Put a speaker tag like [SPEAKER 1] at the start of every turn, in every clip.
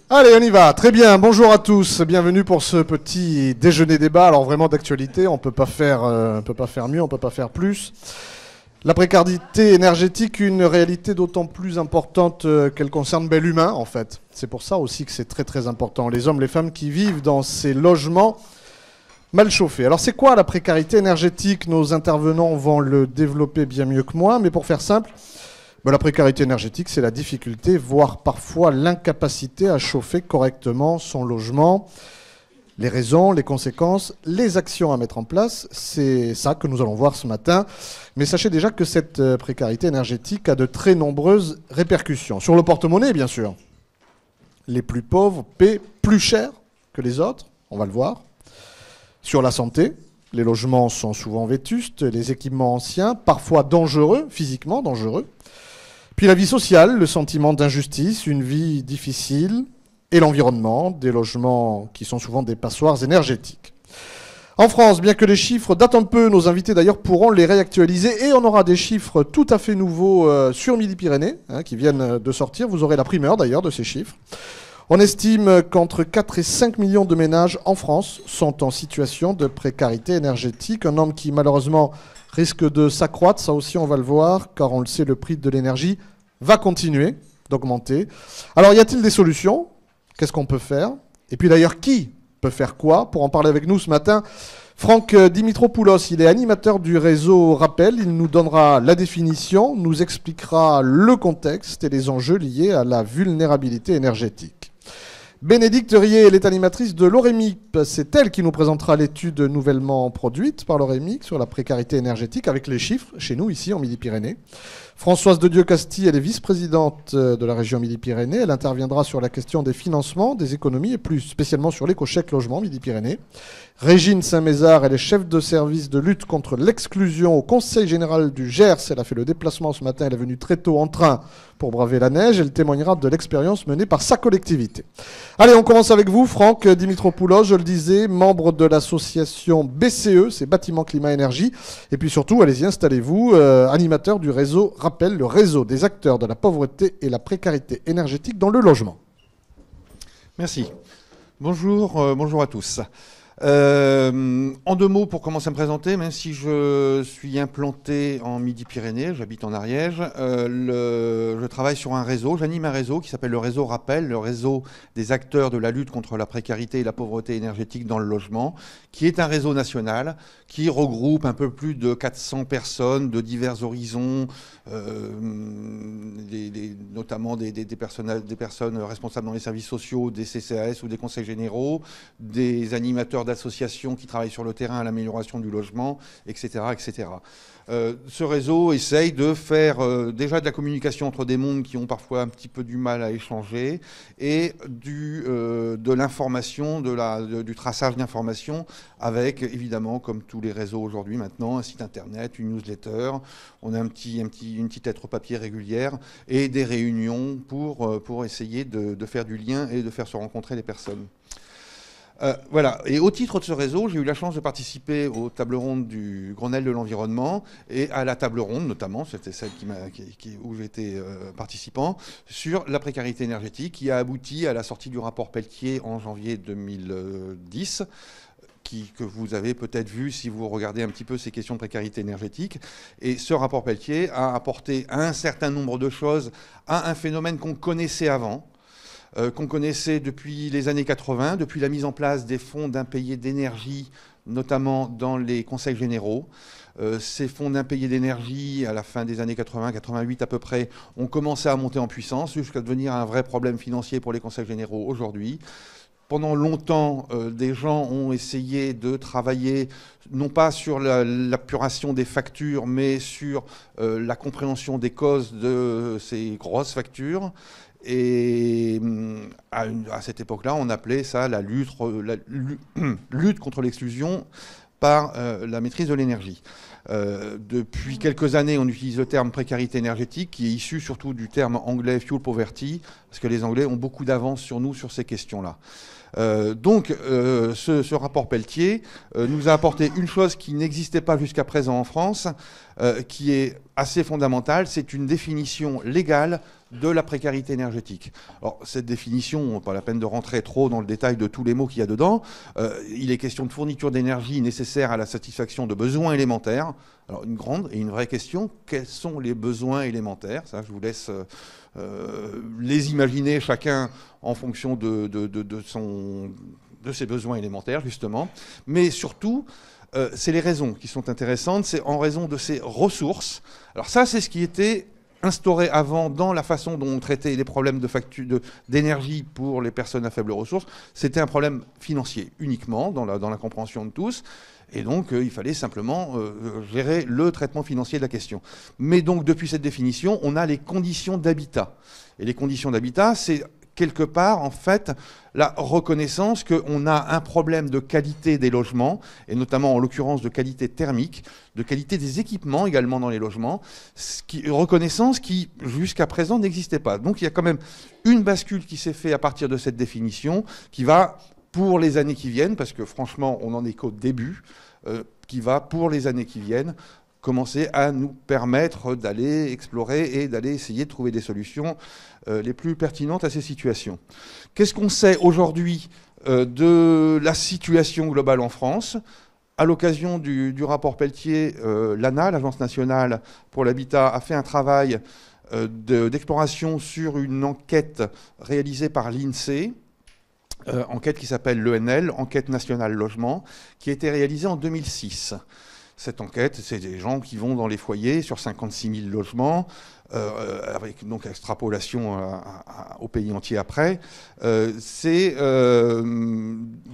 [SPEAKER 1] Allez, on y va. Très bien. Bonjour à tous. Bienvenue pour ce petit déjeuner débat. Alors vraiment d'actualité. On peut pas faire mieux, on peut pas faire plus. La précarité énergétique, une réalité d'autant plus importante qu'elle concerne l'humain, en fait. C'est pour ça aussi que c'est très très important. Les hommes, les femmes qui vivent dans ces logements mal chauffés. Alors c'est quoi la précarité énergétique? Nos intervenants vont le développer bien mieux que moi, mais pour faire simple, la précarité énergétique, c'est la difficulté, voire parfois l'incapacité à chauffer correctement son logement. Les raisons, les conséquences, les actions à mettre en place, c'est ça que nous allons voir ce matin. Mais sachez déjà que cette précarité énergétique a de très nombreuses répercussions. Sur le porte-monnaie, bien sûr. Les plus pauvres paient plus cher que les autres, on va le voir. Sur la santé, les logements sont souvent vétustes, les équipements anciens, parfois dangereux, physiquement dangereux. Puis la vie sociale, le sentiment d'injustice, une vie difficile, et l'environnement, des logements qui sont souvent des passoires énergétiques. En France, bien que les chiffres datent un peu, nos invités d'ailleurs pourront les réactualiser, et on aura des chiffres tout à fait nouveaux sur Midi-Pyrénées, qui viennent de sortir. Vous aurez la primeur d'ailleurs de ces chiffres. On estime qu'entre 4 et 5 millions de ménages en France sont en situation de précarité énergétique, un nombre qui malheureusement risque de s'accroître, ça aussi on va le voir, car on le sait, le prix de l'énergie va continuer d'augmenter. Alors y a-t-il des solutions? Qu'est-ce qu'on peut faire? Et puis d'ailleurs, qui peut faire quoi? Pour en parler avec nous ce matin, Franck Dimitropoulos, il est animateur du réseau Rappel, il nous donnera la définition, nous expliquera le contexte et les enjeux liés à la vulnérabilité énergétique. Bénédicte Rier, elle est animatrice de l'Oremip. C'est elle qui nous présentera l'étude nouvellement produite par l'Oremip sur la précarité énergétique avec les chiffres chez nous ici en Midi-Pyrénées. Françoise de Dieu-Castille, elle est vice-présidente de la région Midi-Pyrénées. Elle interviendra sur la question des financements, des économies et plus spécialement sur l'éco-chèque logement Midi-Pyrénées. Régine Saint-Mézard, elle est chef de service de lutte contre l'exclusion au Conseil général du Gers. Elle a fait le déplacement ce matin, elle est venue très tôt en train pour braver la neige. Elle témoignera de l'expérience menée par sa collectivité. Allez, on commence avec vous, Franck Dimitropoulos, je le disais, membre de l'association BCE, c'est Bâtiment Climat Énergie. Et puis surtout, allez-y, installez-vous, animateur du réseau Rappel, le réseau des acteurs de la pauvreté et la précarité énergétique dans le logement.
[SPEAKER 2] Merci. Bonjour à tous. En deux mots pour commencer à me présenter, même si je suis implanté en Midi-Pyrénées, j'habite en Ariège, je travaille sur un réseau, j'anime un réseau qui s'appelle le réseau Rappel, le réseau des acteurs de la lutte contre la précarité et la pauvreté énergétique dans le logement, qui est un réseau national qui regroupe un peu plus de 400 personnes de divers horizons, notamment des personnes responsables dans les services sociaux, des CCAS ou des conseils généraux, des animateurs d'associations qui travaillent sur le terrain à l'amélioration du logement, etc. etc. Ce réseau essaye de faire déjà de la communication entre des mondes qui ont parfois un petit peu du mal à échanger et de l'information, du traçage d'informations avec, évidemment, comme tous les réseaux aujourd'hui maintenant, un site internet, une newsletter, on a une petite lettre papier régulière et des réunions pour essayer de faire du lien et de faire se rencontrer les personnes. Voilà. Et au titre de ce réseau, j'ai eu la chance de participer aux tables rondes du Grenelle de l'environnement et à la table ronde notamment, c'était celle où j'étais participant, sur la précarité énergétique qui a abouti à la sortie du rapport Pelletier en janvier 2010, que vous avez peut-être vu si vous regardez un petit peu ces questions de précarité énergétique. Et ce rapport Pelletier a apporté un certain nombre de choses à un phénomène qu'on connaissait avant, qu'on connaissait depuis les années 80, depuis la mise en place des fonds d'impayés d'énergie, notamment dans les conseils généraux. Ces fonds d'impayés d'énergie, à la fin des années 80, 88 à peu près, ont commencé à monter en puissance jusqu'à devenir un vrai problème financier pour les conseils généraux aujourd'hui. Pendant longtemps, des gens ont essayé de travailler non pas sur l'apuration des factures, mais sur la compréhension des causes de ces grosses factures. Et à cette époque-là, on appelait ça la lutte contre l'exclusion par la maîtrise de l'énergie. Depuis quelques années, on utilise le terme précarité énergétique, qui est issu surtout du terme anglais fuel poverty, parce que les Anglais ont beaucoup d'avance sur nous sur ces questions-là. Ce rapport Pelletier nous a apporté une chose qui n'existait pas jusqu'à présent en France, qui est assez fondamentale, c'est une définition légale de la précarité énergétique. Alors, cette définition, pas la peine de rentrer trop dans le détail de tous les mots qu'il y a dedans. Il est question de fourniture d'énergie nécessaire à la satisfaction de besoins élémentaires. Alors, une grande et une vraie question, quels sont les besoins élémentaires? Ça, je vous laisse les imaginer chacun en fonction de ses besoins élémentaires, justement. Mais surtout, c'est les raisons qui sont intéressantes, c'est en raison de ses ressources. Alors ça, c'est ce qui était instauré avant dans la façon dont on traitait les problèmes d'énergie pour les personnes à faible ressources. C'était un problème financier uniquement, dans la compréhension de tous. Et donc, il fallait simplement gérer le traitement financier de la question. Mais donc, depuis cette définition, on a les conditions d'habitat. Et les conditions d'habitat, c'est quelque part, en fait, la reconnaissance qu'on a un problème de qualité des logements, et notamment, en l'occurrence, de qualité thermique, de qualité des équipements également dans les logements, reconnaissance qui, jusqu'à présent, n'existait pas. Donc, il y a quand même une bascule qui s'est faite à partir de cette définition, qui va, pour les années qui viennent, parce que franchement, on n'en est qu'au début, qui va, pour les années qui viennent, commencer à nous permettre d'aller explorer et d'aller essayer de trouver des solutions les plus pertinentes à ces situations. Qu'est-ce qu'on sait aujourd'hui de la situation globale en France? À l'occasion du rapport Pelletier, l'ANA, l'Agence nationale pour l'habitat, a fait un travail d'exploration sur une enquête réalisée par l'INSEE, enquête qui s'appelle l'ENL, Enquête nationale logement, qui a été réalisée en 2006. Cette enquête, c'est des gens qui vont dans les foyers sur 56 000 logements, avec donc extrapolation au pays entier après. Il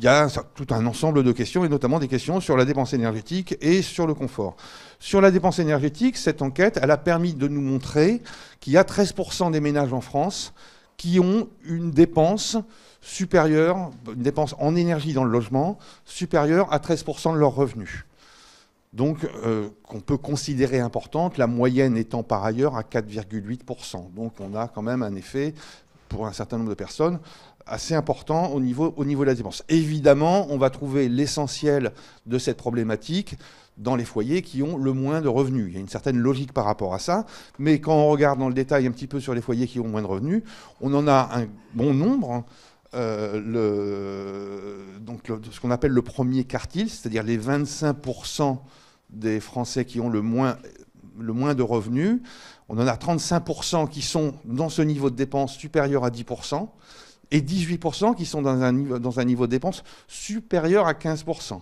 [SPEAKER 2] y a tout un ensemble de questions, et notamment des questions sur la dépense énergétique et sur le confort. Sur la dépense énergétique, cette enquête, elle a permis de nous montrer qu'il y a 13% des ménages en France qui ont une dépense supérieure, une dépense en énergie dans le logement, supérieure à 13% de leurs revenus. Donc, qu'on peut considérer importante, la moyenne étant par ailleurs à 4,8%. Donc, on a quand même un effet, pour un certain nombre de personnes, assez important au niveau de la dépense. Évidemment, on va trouver l'essentiel de cette problématique dans les foyers qui ont le moins de revenus. Il y a une certaine logique par rapport à ça, mais quand on regarde dans le détail un petit peu sur les foyers qui ont moins de revenus, on en a un bon nombre. Ce qu'on appelle le premier quartile, c'est-à-dire les 25% des Français qui ont le moins de revenus. On en a 35% qui sont dans ce niveau de dépense supérieur à 10%, et 18% qui sont dans un niveau de dépense supérieur à 15%.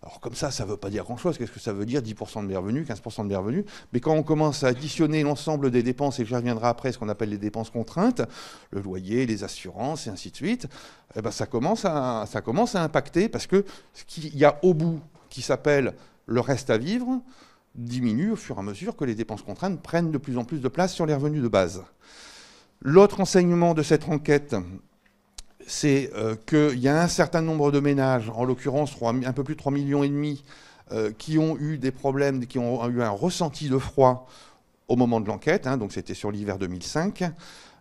[SPEAKER 2] Alors comme ça ne veut pas dire grand-chose. Qu'est-ce que ça veut dire, 10% de mes revenus, 15% de mes revenus? Mais quand on commence à additionner l'ensemble des dépenses, et j'y reviendrai après, ce qu'on appelle les dépenses contraintes, le loyer, les assurances, et ainsi de suite, eh ben ça commence à impacter, parce que ce qu'il y a au bout, qui s'appelle le reste à vivre, diminue au fur et à mesure que les dépenses contraintes prennent de plus en plus de place sur les revenus de base. L'autre enseignement de cette enquête, c'est qu'il y a un certain nombre de ménages, en l'occurrence un peu plus de 3,5 millions, qui ont eu des problèmes, qui ont eu un ressenti de froid au moment de l'enquête, donc c'était sur l'hiver 2005.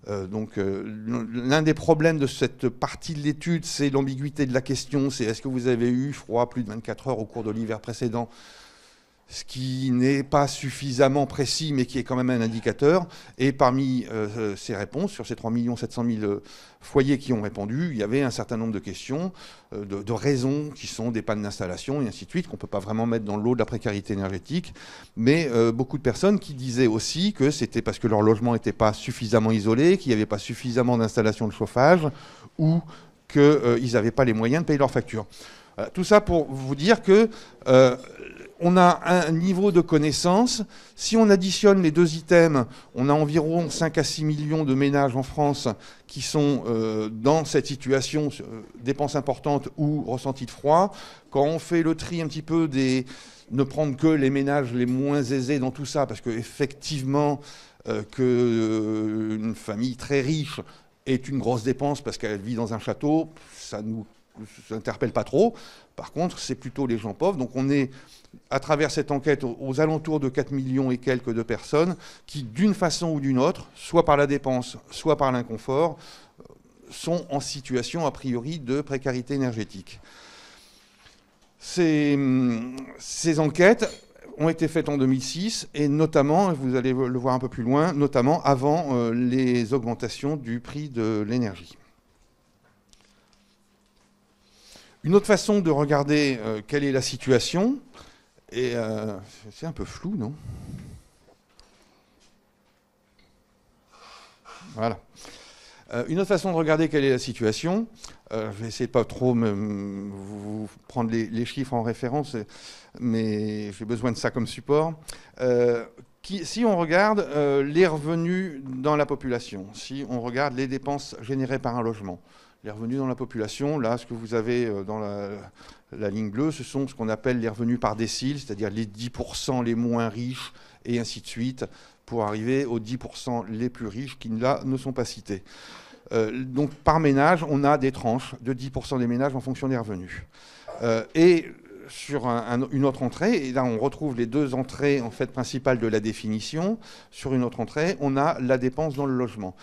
[SPEAKER 2] L'un des problèmes de cette partie de l'étude, c'est l'ambiguïté de la question, c'est est-ce que vous avez eu froid plus de 24 heures au cours de l'hiver précédent, ce qui n'est pas suffisamment précis, mais qui est quand même un indicateur. Et parmi ces réponses, sur ces 3 700 000 foyers qui ont répondu, il y avait un certain nombre de questions, de raisons qui sont des pannes d'installation, et ainsi de suite, qu'on ne peut pas vraiment mettre dans l'eau de la précarité énergétique. Mais beaucoup de personnes qui disaient aussi que c'était parce que leur logement n'était pas suffisamment isolé, qu'il n'y avait pas suffisamment d'installations de chauffage, ou qu'ils n'avaient pas les moyens de payer leurs factures. Tout ça pour vous dire que on a un niveau de connaissance. Si on additionne les deux items, on a environ 5 à 6 millions de ménages en France qui sont dans cette situation, dépenses importantes ou ressenti de froid. Quand on fait le tri un petit peu ne prendre que les ménages les moins aisés dans tout ça, parce qu'effectivement, qu'une famille très riche est une grosse dépense parce qu'elle vit dans un château, ça nous interpelle pas trop. Par contre, c'est plutôt les gens pauvres. Donc on est, à travers cette enquête, aux alentours de 4 millions et quelques de personnes qui, d'une façon ou d'une autre, soit par la dépense, soit par l'inconfort, sont en situation a priori de précarité énergétique. Ces enquêtes ont été faites en 2006 et notamment, vous allez le voir un peu plus loin, notamment avant les augmentations du prix de l'énergie. Une autre façon de regarder quelle est la situation, et c'est un peu flou, non? Voilà. Une autre façon de regarder quelle est la situation, je vais essayer de pas trop vous prendre les chiffres en référence, mais j'ai besoin de ça comme support. Si on regarde les revenus dans la population, si on regarde les dépenses générées par un logement, les revenus dans la population, là, ce que vous avez dans la ligne bleue, ce sont ce qu'on appelle les revenus par décile, c'est-à-dire les 10% les moins riches, et ainsi de suite, pour arriver aux 10% les plus riches qui, là, ne sont pas cités. Donc, par ménage, on a des tranches de 10% des ménages en fonction des revenus. Et sur une autre entrée, et là, on retrouve les deux entrées, en fait, principales de la définition. Sur une autre entrée, on a la dépense dans le logement.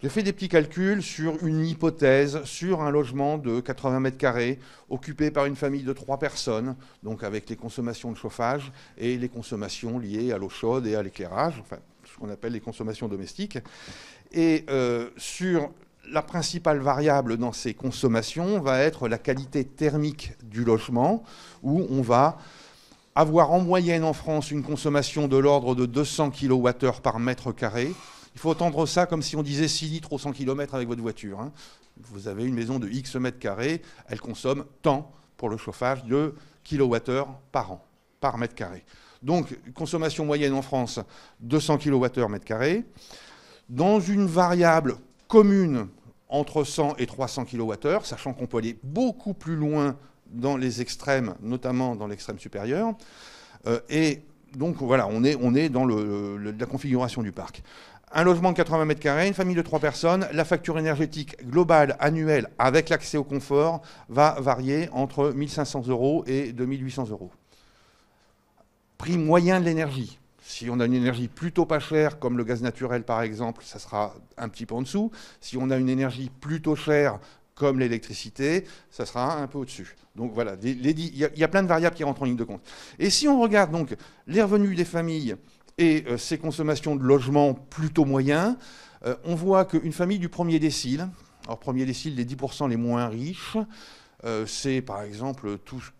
[SPEAKER 2] J'ai fait des petits calculs sur une hypothèse, sur un logement de 80 mètres carrés, occupé par une famille de 3 personnes, donc avec les consommations de chauffage et les consommations liées à l'eau chaude et à l'éclairage, enfin, ce qu'on appelle les consommations domestiques. Et sur la principale variable dans ces consommations va être la qualité thermique du logement, où on va avoir en moyenne en France une consommation de l'ordre de 200 kWh par mètre carré. Il faut entendre ça comme si on disait 6 litres au 100 km avec votre voiture. Hein. Vous avez une maison de X mètres carrés, elle consomme tant pour le chauffage de kWh par an, par mètre carré. Donc, consommation moyenne en France, 200 kWh mètre carré. Dans une variable commune entre 100 et 300 kWh, sachant qu'on peut aller beaucoup plus loin dans les extrêmes, notamment dans l'extrême supérieur. Et donc, voilà, on est dans la configuration du parc. Un logement de 80 mètres carrés, une famille de 3 personnes, la facture énergétique globale annuelle avec l'accès au confort va varier entre 1 500 € et 2 800 €. Prix moyen de l'énergie. Si on a une énergie plutôt pas chère, comme le gaz naturel par exemple, ça sera un petit peu en dessous. Si on a une énergie plutôt chère, comme l'électricité, ça sera un peu au-dessus. Donc voilà, il y a plein de variables qui rentrent en ligne de compte. Et si on regarde donc les revenus des familles et ces consommations de logement plutôt moyens, on voit qu'une famille du premier décile, alors premier décile des 10% les moins riches, c'est par exemple tous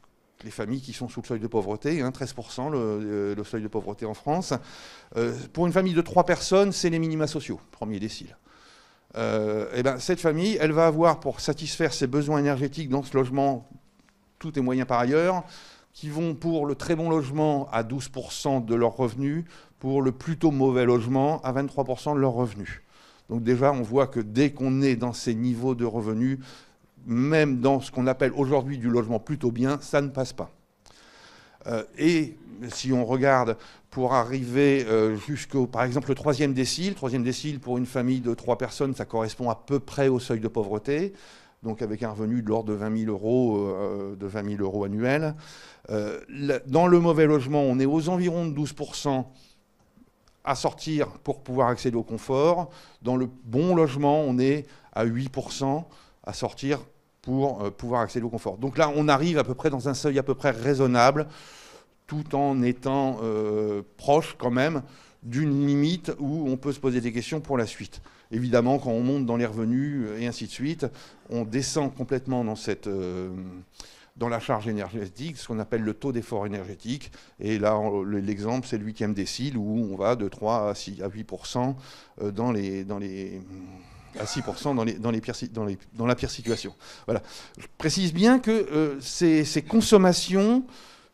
[SPEAKER 2] les familles qui sont sous le seuil de pauvreté, 13% le seuil de pauvreté en France. Pour une famille de 3 personnes, c'est les minima sociaux, premier décile. Et ben, cette famille, elle va avoir pour satisfaire ses besoins énergétiques dans ce logement, tout est moyen par ailleurs, qui vont pour le très bon logement à 12% de leurs revenus, pour le plutôt mauvais logement à 23% de leurs revenus. Donc déjà, on voit que dès qu'on est dans ces niveaux de revenus, même dans ce qu'on appelle aujourd'hui du logement plutôt bien, ça ne passe pas. Et si on regarde pour arriver jusqu'au, par exemple, le troisième décile pour une famille de 3 personnes, ça correspond à peu près au seuil de pauvreté, donc avec un revenu de l'ordre de 20 000 € annuels. Dans le mauvais logement, on est aux environs de 12% à sortir pour pouvoir accéder au confort. Dans le bon logement, on est à 8% à sortir pour pouvoir accéder au confort. Donc là, on arrive à peu près dans un seuil à peu près raisonnable, tout en étant proche quand même d'une limite où on peut se poser des questions pour la suite. Évidemment, quand on monte dans les revenus et ainsi de suite, on descend complètement dans la charge énergétique, ce qu'on appelle le taux d'effort énergétique. Et là, l'exemple, c'est le 8e décile, où on va de 3 à 8% à 6% dans la pire situation. Voilà. Je précise bien que ces consommations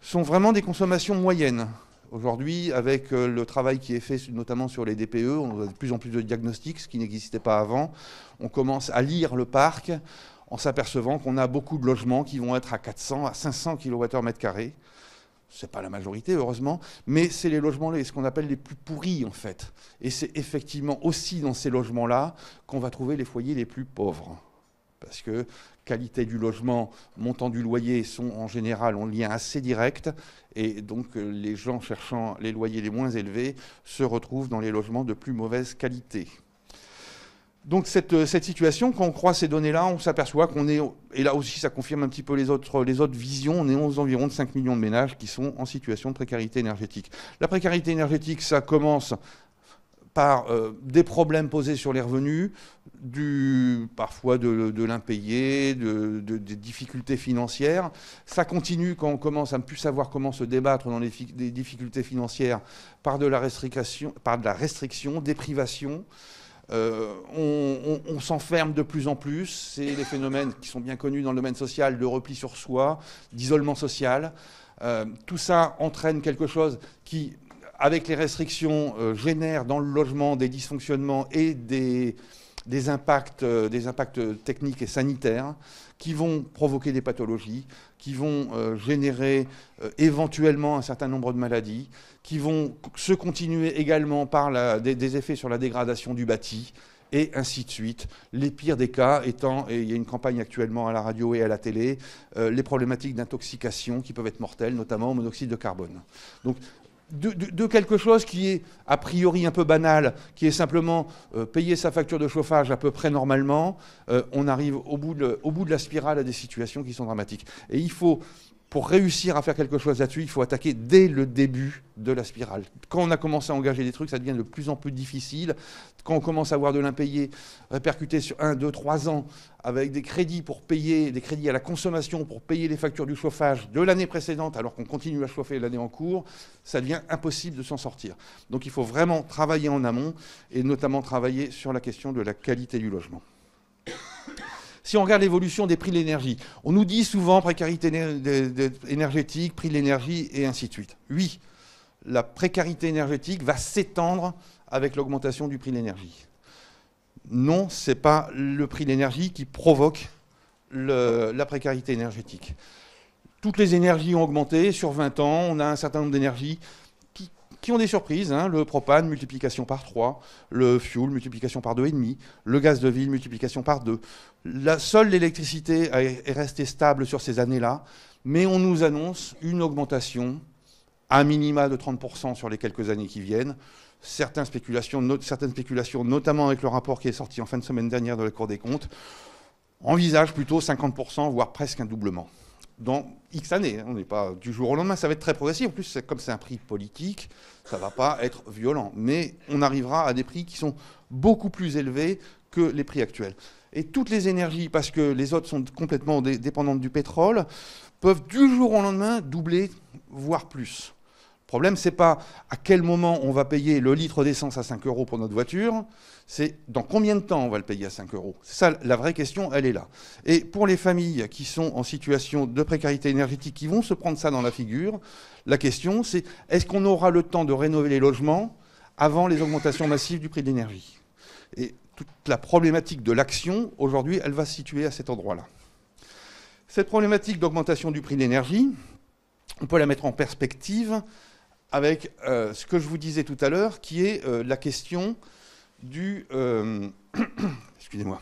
[SPEAKER 2] sont vraiment des consommations moyennes. Aujourd'hui, avec le travail qui est fait notamment sur les DPE, on a de plus en plus de diagnostics, ce qui n'existait pas avant. On commence à lire le parc en s'apercevant qu'on a beaucoup de logements qui vont être à 400, à 500 kWh². Ce n'est pas la majorité, heureusement, mais c'est les logements, ce qu'on appelle les plus pourris, en fait. Et c'est effectivement aussi dans ces logements-là qu'on va trouver les foyers les plus pauvres. Parce que qualité du logement, montant du loyer sont en général en lien assez direct, et donc les gens cherchant les loyers les moins élevés se retrouvent dans les logements de plus mauvaise qualité. Donc cette situation, quand on croit ces données-là, on s'aperçoit qu'on est, et là aussi ça confirme un petit peu les autres visions, on est aux environs de 5 millions de ménages qui sont en situation de précarité énergétique. La précarité énergétique, ça commence par des problèmes posés sur les revenus, parfois de l'impayé, des difficultés financières. Ça continue quand on commence à ne plus savoir comment se débattre dans des difficultés financières par de la restriction, des privations. On s'enferme de plus en plus. C'est des phénomènes qui sont bien connus dans le domaine social, de repli sur soi, d'isolement social. Tout ça entraîne quelque chose qui, avec les restrictions, génère dans le logement des dysfonctionnements et des impacts techniques et sanitaires qui vont provoquer des pathologies, qui vont générer éventuellement un certain nombre de maladies, qui vont se continuer également par des effets sur la dégradation du bâti, et ainsi de suite. Les pires des cas étant, et il y a une campagne actuellement à la radio et à la télé, les problématiques d'intoxication qui peuvent être mortelles, notamment au monoxyde de carbone. Donc, de quelque chose qui est a priori un peu banal, qui est simplement payer sa facture de chauffage à peu près normalement, on arrive au bout de la spirale à des situations qui sont dramatiques. Et il faut, pour réussir à faire quelque chose là-dessus, il faut attaquer dès le début de la spirale. Quand on a commencé à engager des trucs, ça devient de plus en plus difficile. Quand on commence à avoir de l'impayé répercuté sur 1, 2, 3 ans, avec des crédits des crédits à la consommation pour payer les factures du chauffage de l'année précédente, alors qu'on continue à chauffer l'année en cours, ça devient impossible de s'en sortir. Donc il faut vraiment travailler en amont, et notamment travailler sur la question de la qualité du logement. Si on regarde l'évolution des prix de l'énergie, on nous dit souvent précarité énergétique, prix de l'énergie, et ainsi de suite. Oui, la précarité énergétique va s'étendre avec l'augmentation du prix de l'énergie. Non, ce n'est pas le prix de l'énergie qui provoque la précarité énergétique. Toutes les énergies ont augmenté. Sur 20 ans, on a un certain nombre d'énergies qui ont des surprises. Hein. Le propane, multiplication par 3. Le fuel, multiplication par 2,5. Le gaz de ville, multiplication par 2. Seule l'électricité est restée stable sur ces années-là. Mais on nous annonce une augmentation à minima de 30% sur les quelques années qui viennent. Certaines spéculations, notamment avec le rapport qui est sorti en fin de semaine dernière de la Cour des comptes, envisagent plutôt 50%, voire presque un doublement. Dans X années, on n'est pas du jour au lendemain, ça va être très progressif. En plus, comme c'est un prix politique, ça ne va pas être violent. Mais on arrivera à des prix qui sont beaucoup plus élevés que les prix actuels. Et toutes les énergies, parce que les autres sont complètement dépendantes du pétrole, peuvent du jour au lendemain doubler, voire plus. Le problème, ce n'est pas à quel moment on va payer le litre d'essence à 5 € pour notre voiture, c'est dans combien de temps on va le payer à 5 €. C'est ça, la vraie question, elle est là. Et pour les familles qui sont en situation de précarité énergétique, qui vont se prendre ça dans la figure, la question, c'est est-ce qu'on aura le temps de rénover les logements avant les augmentations massives du prix de l'énergie? Et toute la problématique de l'action, aujourd'hui, elle va se situer à cet endroit-là. Cette problématique d'augmentation du prix de l'énergie, on peut la mettre en perspective avec ce que je vous disais tout à l'heure, qui est la question du... excusez-moi.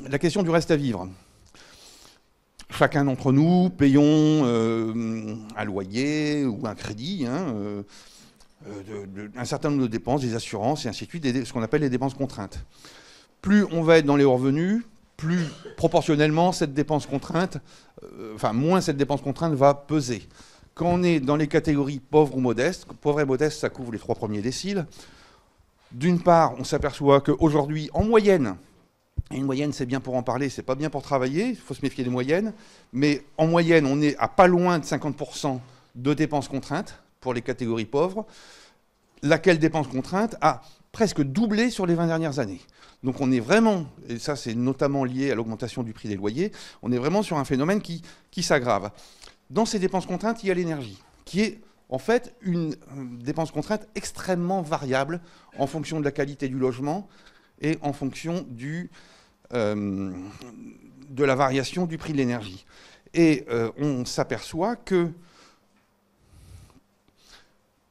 [SPEAKER 2] La question du reste à vivre. Chacun d'entre nous payons un loyer ou un crédit, un certain nombre de dépenses, des assurances et ainsi de suite, ce qu'on appelle les dépenses contraintes. Plus on va être dans les hauts revenus, plus proportionnellement cette dépense contrainte, moins cette dépense contrainte va peser. Quand on est dans les catégories pauvres ou modestes, pauvres et modestes, ça couvre les 3 premiers déciles. D'une part, on s'aperçoit qu'aujourd'hui, en moyenne, et une moyenne c'est bien pour en parler, c'est pas bien pour travailler, il faut se méfier des moyennes, mais en moyenne, on est à pas loin de 50% de dépenses contraintes pour les catégories pauvres, laquelle dépense contrainte a presque doublé sur les 20 dernières années. Donc on est vraiment, et ça c'est notamment lié à l'augmentation du prix des loyers, on est vraiment sur un phénomène qui s'aggrave. Dans ces dépenses contraintes, il y a l'énergie, qui est en fait une dépense contrainte extrêmement variable en fonction de la qualité du logement et en fonction de la variation du prix de l'énergie. Et on s'aperçoit que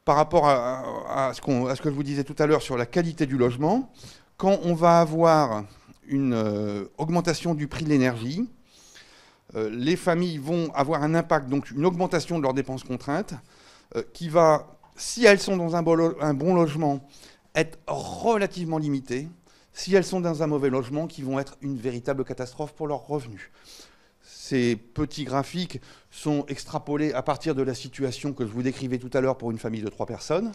[SPEAKER 2] par rapport à ce que je vous disais tout à l'heure sur la qualité du logement, quand on va avoir une augmentation du prix de l'énergie, les familles vont avoir un impact, donc une augmentation de leurs dépenses contraintes, qui va si elles sont dans un bon logement, être relativement limitées. Si elles sont dans un mauvais logement, qui vont être une véritable catastrophe pour leurs revenus. Ces petits graphiques sont extrapolés à partir de la situation que je vous décrivais tout à l'heure pour une famille de 3 personnes.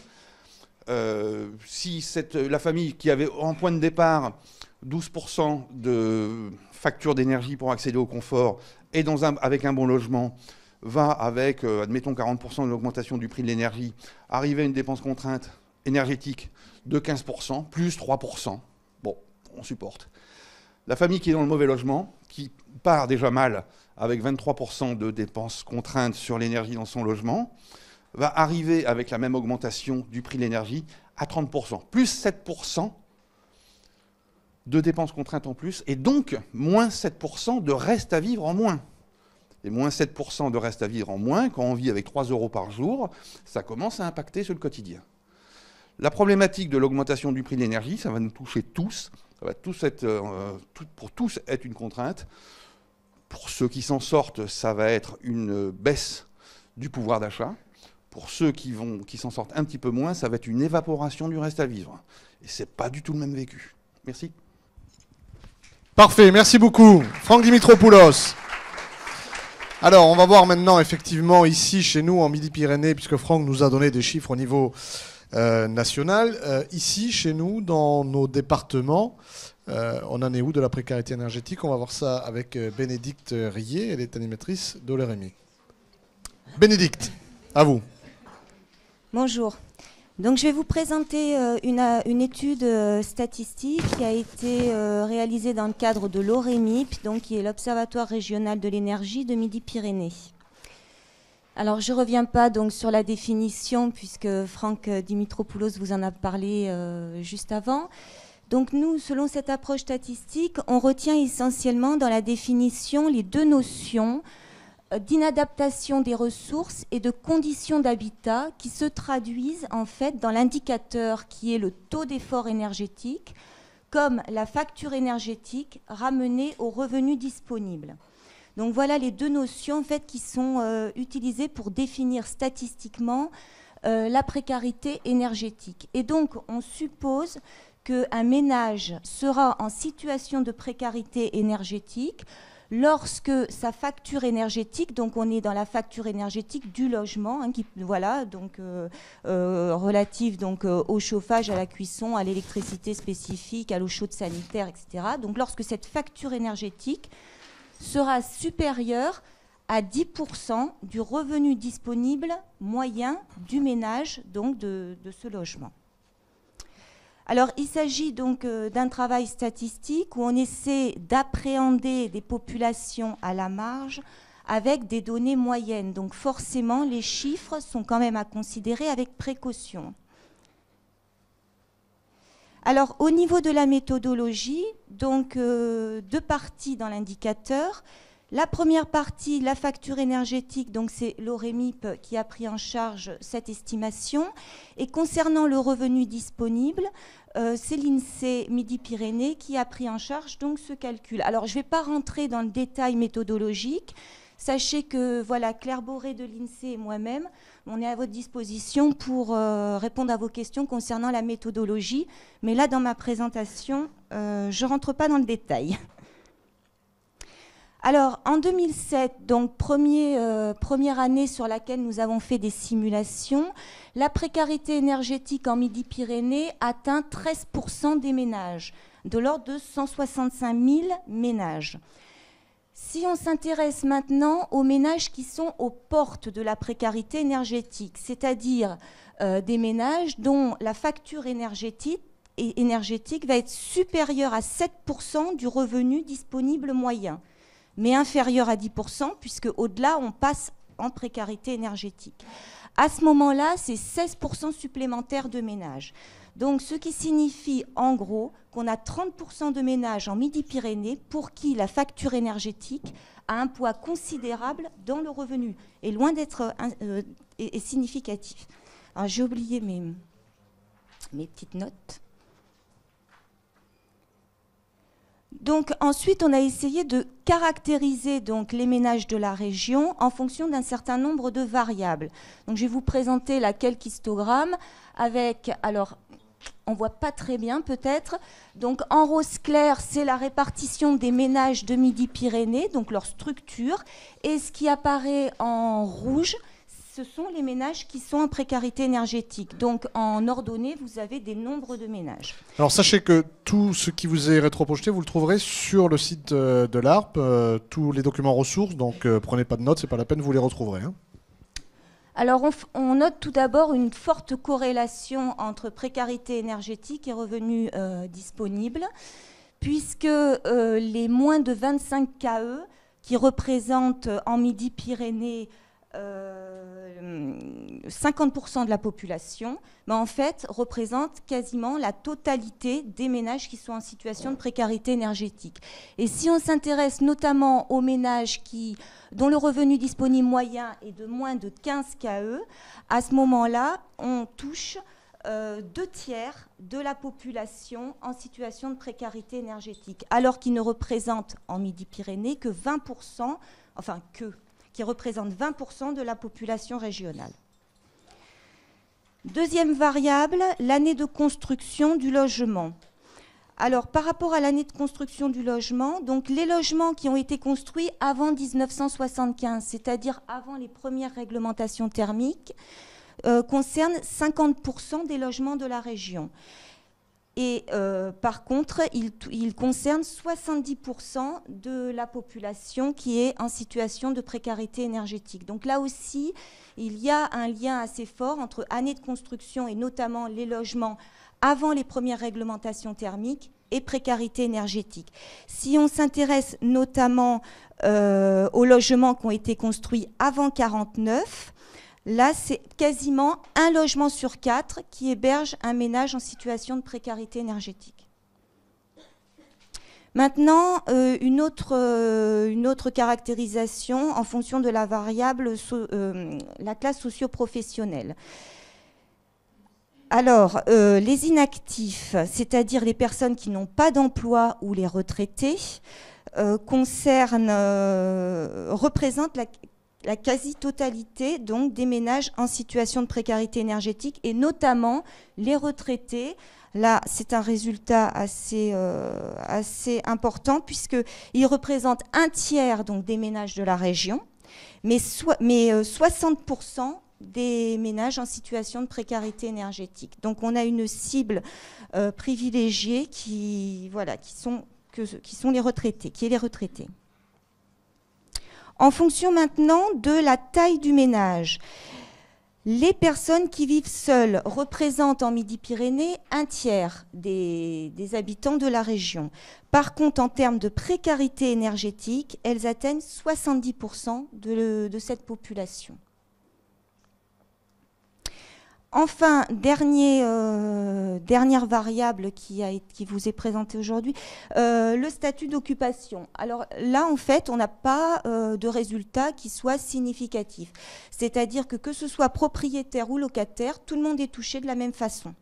[SPEAKER 2] Si la famille qui avait en point de départ 12% de facture d'énergie pour accéder au confort et avec un bon logement, va avec, admettons, 40% de l'augmentation du prix de l'énergie, arriver à une dépense contrainte énergétique de 15%, plus 3%. Bon, on supporte. La famille qui est dans le mauvais logement, qui part déjà mal avec 23% de dépenses contraintes sur l'énergie dans son logement, va arriver avec la même augmentation du prix de l'énergie à 30%, plus 7% de dépenses contraintes en plus, et donc moins 7% de reste à vivre en moins. Et moins 7% de reste à vivre en moins, quand on vit avec 3 € par jour, ça commence à impacter sur le quotidien. La problématique de l'augmentation du prix de l'énergie, ça va nous toucher tous, ça va pour tous être une contrainte. Pour ceux qui s'en sortent, ça va être une baisse du pouvoir d'achat. Pour ceux qui s'en sortent un petit peu moins, ça va être une évaporation du reste à vivre. Et ce n'est pas du tout le même vécu. Merci.
[SPEAKER 1] Parfait, merci beaucoup. Franck Dimitropoulos. Alors, on va voir maintenant, effectivement, ici, chez nous, en Midi-Pyrénées, puisque Franck nous a donné des chiffres au niveau national. Ici, chez nous, dans nos départements, on en est où de la précarité énergétique? On va voir ça avec Bénédicte Rillet, elle est animatrice d'Olérémy. Bénédicte, à vous.
[SPEAKER 3] Bonjour. Donc, je vais vous présenter une étude statistique qui a été réalisée dans le cadre de l'OREMIP, donc qui est l'Observatoire régional de l'énergie de Midi-Pyrénées. Alors, je ne reviens pas donc sur la définition, puisque Franck Dimitropoulos vous en a parlé juste avant. Donc, nous, selon cette approche statistique, on retient essentiellement dans la définition les 2 notions d'inadaptation des ressources et de conditions d'habitat qui se traduisent en fait dans l'indicateur qui est le taux d'effort énergétique comme la facture énergétique ramenée aux revenus disponibles. Donc voilà les 2 notions en fait qui sont utilisées pour définir statistiquement la précarité énergétique. Et donc on suppose qu'un ménage sera en situation de précarité énergétique lorsque sa facture énergétique, donc on est dans la facture énergétique du logement, hein, relative donc, au chauffage, à la cuisson, à l'électricité spécifique, à l'eau chaude sanitaire, etc. Donc lorsque cette facture énergétique sera supérieure à 10% du revenu disponible moyen du ménage, donc de ce logement. Alors, il s'agit donc d'un travail statistique où on essaie d'appréhender des populations à la marge avec des données moyennes. Donc, forcément, les chiffres sont quand même à considérer avec précaution. Alors, au niveau de la méthodologie, donc 2 parties dans l'indicateur. La première partie, la facture énergétique, donc c'est l'OREMIP qui a pris en charge cette estimation. Et concernant le revenu disponible, c'est l'INSEE Midi-Pyrénées qui a pris en charge donc ce calcul. Alors je ne vais pas rentrer dans le détail méthodologique. Sachez que voilà, Claire Boré de l'INSEE et moi-même, on est à votre disposition pour répondre à vos questions concernant la méthodologie. Mais là, dans ma présentation, je ne rentre pas dans le détail. Alors, en 2007, donc première année sur laquelle nous avons fait des simulations, la précarité énergétique en Midi-Pyrénées atteint 13% des ménages, de l'ordre de 165 000 ménages. Si on s'intéresse maintenant aux ménages qui sont aux portes de la précarité énergétique, c'est-à-dire des ménages dont la facture énergétique va être supérieure à 7% du revenu disponible moyen, mais inférieur à 10%, puisque au-delà, on passe en précarité énergétique. À ce moment-là, c'est 16% supplémentaires de ménages. Donc, ce qui signifie, en gros, qu'on a 30% de ménages en Midi-Pyrénées pour qui la facture énergétique a un poids considérable dans le revenu, et loin d'être significatif. Alors, j'ai oublié mes petites notes. Donc ensuite, on a essayé de caractériser donc les ménages de la région en fonction d'un certain nombre de variables. Donc je vais vous présenter la calquistogramme avec, alors on ne voit pas très bien peut-être, donc en rose clair, c'est la répartition des ménages de Midi-Pyrénées, donc leur structure, et ce qui apparaît en rouge, ce sont les ménages qui sont en précarité énergétique. Donc, en ordonnée, vous avez des nombres de ménages.
[SPEAKER 1] Alors, sachez que tout ce qui vous est rétroprojeté, vous le trouverez sur le site de l'ARP, tous les documents ressources. Donc, prenez pas de notes, c'est pas la peine, vous les retrouverez. Hein.
[SPEAKER 3] Alors, on note tout d'abord une forte corrélation entre précarité énergétique et revenus disponibles, puisque les moins de 25 KE, qui représentent en Midi-Pyrénées 50% de la population, en fait, représente quasiment la totalité des ménages qui sont en situation de précarité énergétique. Et si on s'intéresse notamment aux ménages dont le revenu disponible moyen est de moins de 15 KE, à ce moment-là, on touche 2 tiers de la population en situation de précarité énergétique, alors qu'ils ne représentent en Midi-Pyrénées que 20%, qui représente 20% de la population régionale. Deuxième variable, l'année de construction du logement. Alors, par rapport à l'année de construction du logement, donc les logements qui ont été construits avant 1975, c'est-à-dire avant les premières réglementations thermiques, concernent 50% des logements de la région. Et par contre, il concerne 70% de la population qui est en situation de précarité énergétique. Donc là aussi, il y a un lien assez fort entre années de construction et notamment les logements avant les premières réglementations thermiques et précarité énergétique. Si on s'intéresse notamment aux logements qui ont été construits avant 1949, là, c'est quasiment un logement sur 4 qui héberge un ménage en situation de précarité énergétique. Maintenant, une autre caractérisation en fonction de la variable, la classe socio-professionnelle. Alors, les inactifs, c'est-à-dire les personnes qui n'ont pas d'emploi ou les retraités, représentent la quasi-totalité donc des ménages en situation de précarité énergétique et notamment les retraités. Là, c'est un résultat assez important puisqu'ils représentent un tiers donc, des ménages de la région, mais 60% des ménages en situation de précarité énergétique. Donc, on a une cible privilégiée qui sont les retraités, qui est les retraités. En fonction maintenant de la taille du ménage, les personnes qui vivent seules représentent en Midi-Pyrénées un tiers des habitants de la région. Par contre, en termes de précarité énergétique, elles atteignent 70% de cette population. Enfin, dernière variable qui vous est présentée aujourd'hui, le statut d'occupation. Alors là, en fait, on n'a pas de résultat qui soit significatif. C'est-à-dire que ce soit propriétaire ou locataire, tout le monde est touché de la même façon.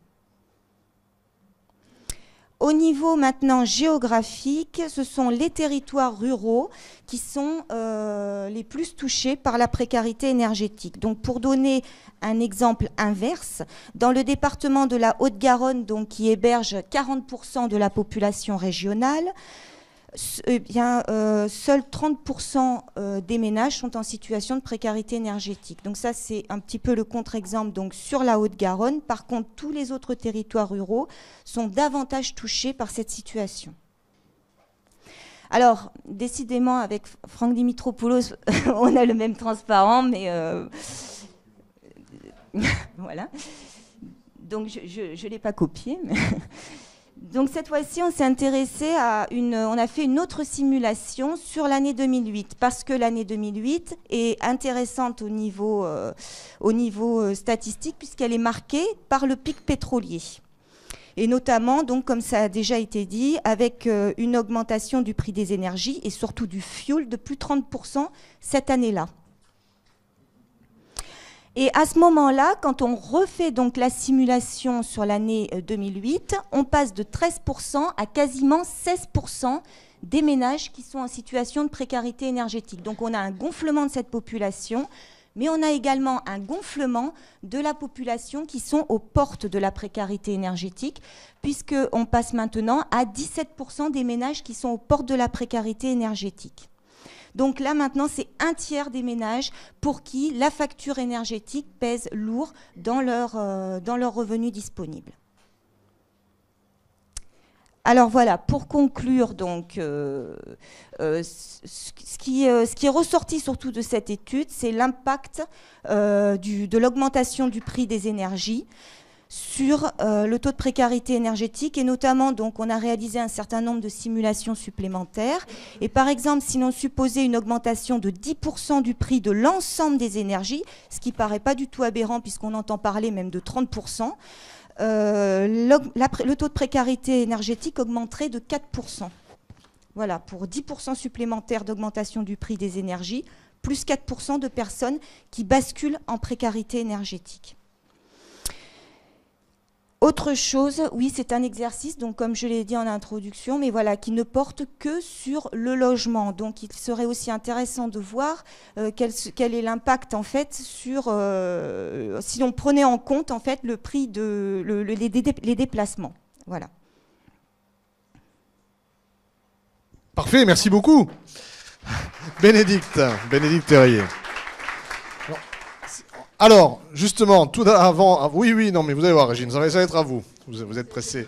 [SPEAKER 3] Au niveau maintenant géographique, ce sont les territoires ruraux qui sont les plus touchés par la précarité énergétique. Donc pour donner un exemple inverse, dans le département de la Haute-Garonne, donc qui héberge 40% de la population régionale, seuls 30% des ménages sont en situation de précarité énergétique. Donc ça, c'est un petit peu le contre-exemple donc, sur la Haute-Garonne. Par contre, tous les autres territoires ruraux sont davantage touchés par cette situation. Alors, décidément, avec Franck Dimitropoulos, on a le même transparent, mais voilà. Donc, je ne l'ai pas copié. Mais donc cette fois-ci, on s'est intéressé on a fait une autre simulation sur l'année 2008 parce que l'année 2008 est intéressante au niveau statistique puisqu'elle est marquée par le pic pétrolier. Et notamment, donc, comme ça a déjà été dit, avec une augmentation du prix des énergies et surtout du fioul de plus de 30% cette année-là. Et à ce moment-là, quand on refait donc la simulation sur l'année 2008, on passe de 13% à quasiment 16% des ménages qui sont en situation de précarité énergétique. Donc on a un gonflement de cette population, mais on a également un gonflement de la population qui sont aux portes de la précarité énergétique, puisqu'on passe maintenant à 17% des ménages qui sont aux portes de la précarité énergétique. Donc là, maintenant, c'est un tiers des ménages pour qui la facture énergétique pèse lourd dans leur revenu disponible. Alors voilà, pour conclure, donc, ce qui est ressorti surtout de cette étude, c'est l'impact de l'augmentation du prix des énergies sur le taux de précarité énergétique, et notamment, donc, on a réalisé un certain nombre de simulations supplémentaires. Et par exemple, si l'on supposait une augmentation de 10% du prix de l'ensemble des énergies, ce qui ne paraît pas du tout aberrant puisqu'on entend parler même de 30%, le taux de précarité énergétique augmenterait de 4%. Voilà, pour 10% supplémentaires d'augmentation du prix des énergies, plus 4% de personnes qui basculent en précarité énergétique. Autre chose, oui, c'est un exercice, donc comme je l'ai dit en introduction, mais voilà, qui ne porte que sur le logement. Donc il serait aussi intéressant de voir quel est l'impact en fait sur, si on prenait en compte en fait le prix les déplacements. Voilà.
[SPEAKER 1] Parfait, merci beaucoup. Bénédicte Terrier. Alors, justement, tout avant... Oui, non, mais vous allez voir, Régine, ça va être à vous. Vous êtes pressé.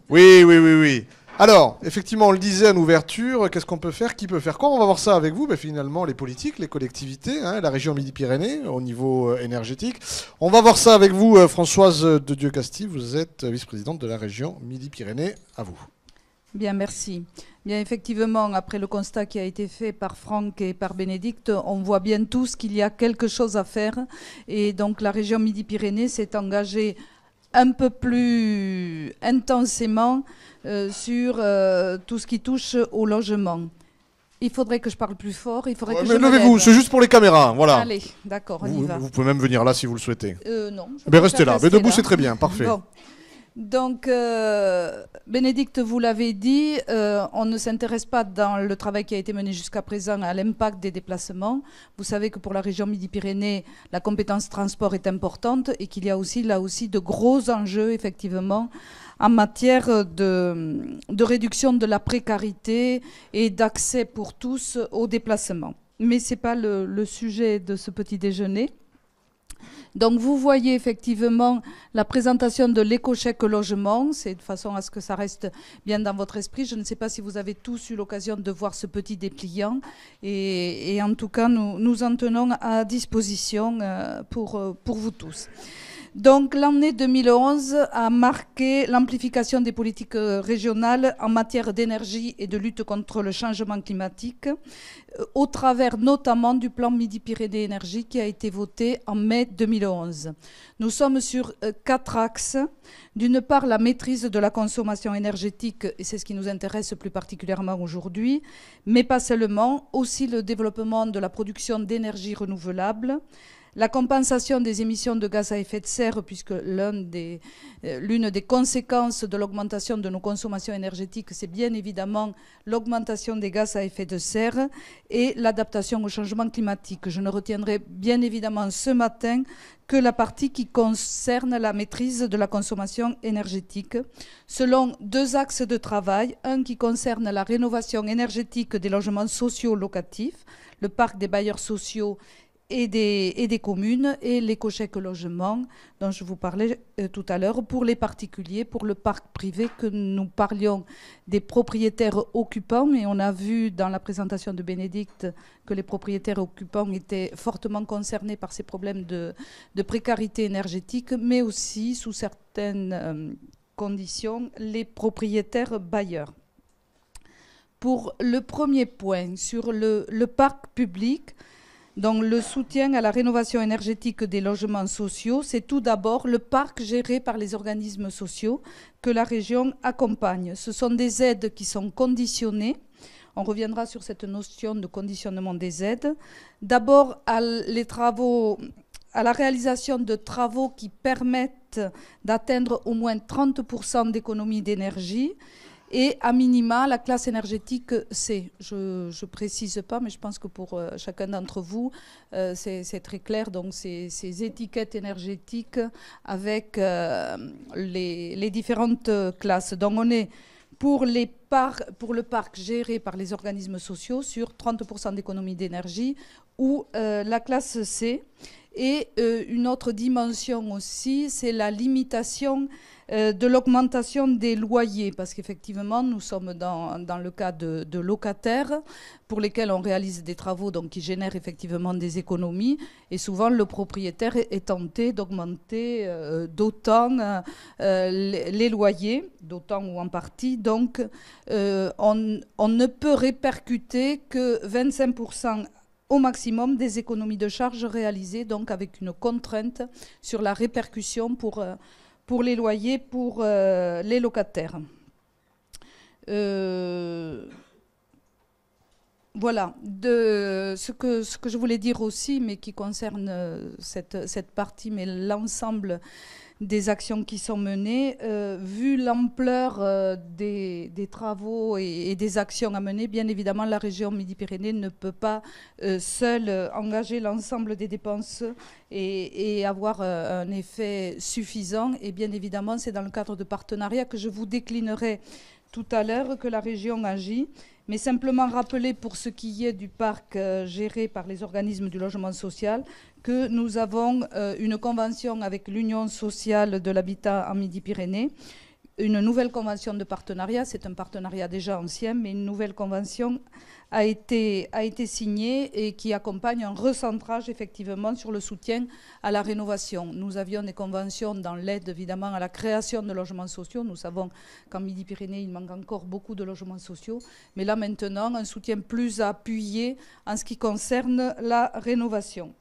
[SPEAKER 1] Oui. Alors, effectivement, on le disait en ouverture, qu'est-ce qu'on peut faire? Qui peut faire quoi? On va voir ça avec vous. Finalement, les politiques, les collectivités, la région Midi-Pyrénées, au niveau énergétique. On va voir ça avec vous, Françoise de Dieu-Castille. Vous êtes vice-présidente de la région Midi-Pyrénées. À vous.
[SPEAKER 4] Bien, merci. Bien, effectivement, après le constat qui a été fait par Franck et par Bénédicte, on voit bien tous qu'il y a quelque chose à faire. Et donc, la région Midi-Pyrénées s'est engagée un peu plus intensément sur tout ce qui touche au logement. Il faudrait que je parle plus fort. Il faudrait que je
[SPEAKER 1] levez-vous, c'est juste pour les caméras. Voilà.
[SPEAKER 4] Allez, d'accord, on y va.
[SPEAKER 1] Vous pouvez même venir là si vous le souhaitez.
[SPEAKER 4] Non.
[SPEAKER 1] Restez là. Mais debout, c'est très bien. Parfait.
[SPEAKER 4] Bon. Donc, Bénédicte, vous l'avez dit, on ne s'intéresse pas dans le travail qui a été mené jusqu'à présent à l'impact des déplacements. Vous savez que pour la région Midi-Pyrénées, la compétence transport est importante et qu'il y a aussi là aussi de gros enjeux, effectivement, en matière de réduction de la précarité et d'accès pour tous aux déplacements. Mais ce n'est pas le sujet de ce petit déjeuner. Donc vous voyez effectivement la présentation de l'éco-chèque logement, c'est de façon à ce que ça reste bien dans votre esprit. Je ne sais pas si vous avez tous eu l'occasion de voir ce petit dépliant et en tout cas nous en tenons à disposition pour vous tous. Donc l'année 2011 a marqué l'amplification des politiques régionales en matière d'énergie et de lutte contre le changement climatique, au travers notamment du plan Midi-Pyrénées Énergie qui a été voté en mai 2011. Nous sommes sur 4 axes. D'une part, la maîtrise de la consommation énergétique, et c'est ce qui nous intéresse plus particulièrement aujourd'hui, mais pas seulement, aussi le développement de la production d'énergie renouvelable, la compensation des émissions de gaz à effet de serre, puisque l'une des conséquences de l'augmentation de nos consommations énergétiques, c'est bien évidemment l'augmentation des gaz à effet de serre et l'adaptation au changement climatique. Je ne retiendrai bien évidemment ce matin que la partie qui concerne la maîtrise de la consommation énergétique, selon 2 axes de travail, un qui concerne la rénovation énergétique des logements sociaux locatifs, le parc des bailleurs sociaux et des communes, et l'éco-chèque logement dont je vous parlais tout à l'heure pour les particuliers, pour le parc privé, que nous parlions des propriétaires occupants, et on a vu dans la présentation de Bénédicte que les propriétaires occupants étaient fortement concernés par ces problèmes de précarité énergétique, mais aussi, sous certaines conditions, les propriétaires bailleurs. Pour le premier point, sur le parc public, donc le soutien à la rénovation énergétique des logements sociaux, c'est tout d'abord le parc géré par les organismes sociaux que la région accompagne. Ce sont des aides qui sont conditionnées. On reviendra sur cette notion de conditionnement des aides. D'abord, les travaux à la réalisation de travaux qui permettent d'atteindre au moins 30% d'économie d'énergie et à minima la classe énergétique C. Je ne précise pas, mais je pense que pour chacun d'entre vous, c'est très clair. Donc ces étiquettes énergétiques avec les différentes classes. Donc on est pour le parc géré par les organismes sociaux sur 30% d'économie d'énergie ou la classe C. Et une autre dimension aussi, c'est la limitation de l'augmentation des loyers, parce qu'effectivement, nous sommes dans le cas de locataires pour lesquels on réalise des travaux donc, qui génèrent effectivement des économies, et souvent le propriétaire est tenté d'augmenter d'autant les loyers, d'autant ou en partie. Donc, on ne peut répercuter que 25% au maximum des économies de charges réalisées, donc avec une contrainte sur la répercussion pour les loyers, pour les locataires. Voilà, ce que je voulais dire aussi, mais qui concerne cette partie, mais l'ensemble des actions qui sont menées, vu l'ampleur des travaux et des actions à mener, bien évidemment, la région Midi-Pyrénées ne peut pas seule engager l'ensemble des dépenses et avoir un effet suffisant. Et bien évidemment, c'est dans le cadre de partenariats que je vous déclinerai tout à l'heure que la région agit. Mais simplement rappeler pour ce qui est du parc géré par les organismes du logement social que nous avons une convention avec l'Union sociale de l'habitat en Midi-Pyrénées, une nouvelle convention de partenariat, c'est un partenariat déjà ancien, mais une nouvelle convention a été signée et qui accompagne un recentrage effectivement sur le soutien à la rénovation. Nous avions des conventions dans l'aide évidemment à la création de logements sociaux. Nous savons qu'en Midi-Pyrénées, il manque encore beaucoup de logements sociaux. Mais là maintenant, un soutien plus appuyé en ce qui concerne la rénovation.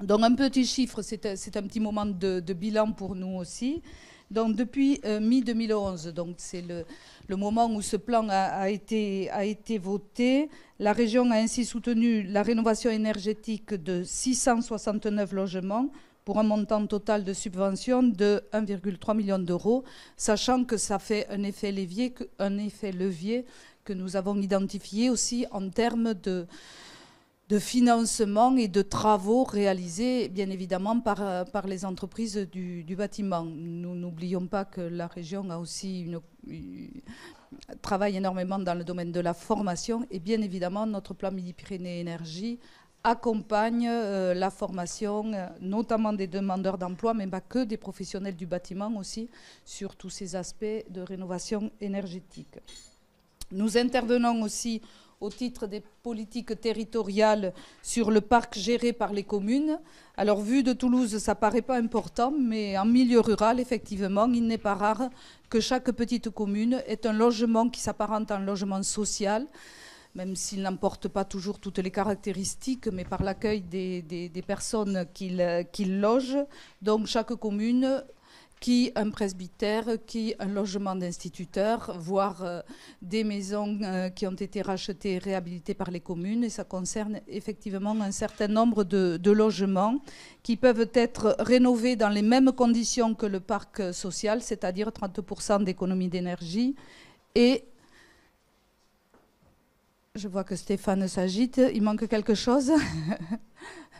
[SPEAKER 4] Donc un petit chiffre, c'est un petit moment de bilan pour nous aussi. Donc depuis mi-2011, donc c'est le moment où ce plan a été voté, la région a ainsi soutenu la rénovation énergétique de 669 logements pour un montant total de subvention de 1,3 million d'euros, sachant que ça fait un effet levier que nous avons identifié aussi en termes de financement et de travaux réalisés, bien évidemment, par les entreprises du bâtiment. Nous n'oublions pas que la région a aussi travaille énormément dans le domaine de la formation et bien évidemment, notre plan Midi-Pyrénées Énergie accompagne la formation, notamment des demandeurs d'emploi, mais pas que des professionnels du bâtiment aussi, sur tous ces aspects de rénovation énergétique. Nous intervenons aussi au titre des politiques territoriales sur le parc géré par les communes. Alors, vu de Toulouse, ça ne paraît pas important, mais en milieu rural, effectivement, il n'est pas rare que chaque petite commune ait un logement qui s'apparente à un logement social, même s'il n'emporte pas toujours toutes les caractéristiques, mais par l'accueil des personnes qu'il loge. Donc, chaque commune qui un presbytère, qui un logement d'instituteurs, voire des maisons qui ont été rachetées et réhabilitées par les communes. Et ça concerne effectivement un certain nombre de logements qui peuvent être rénovés dans les mêmes conditions que le parc social, c'est-à-dire 30% d'économie d'énergie. Et je vois que Stéphane s'agite, il manque quelque chose.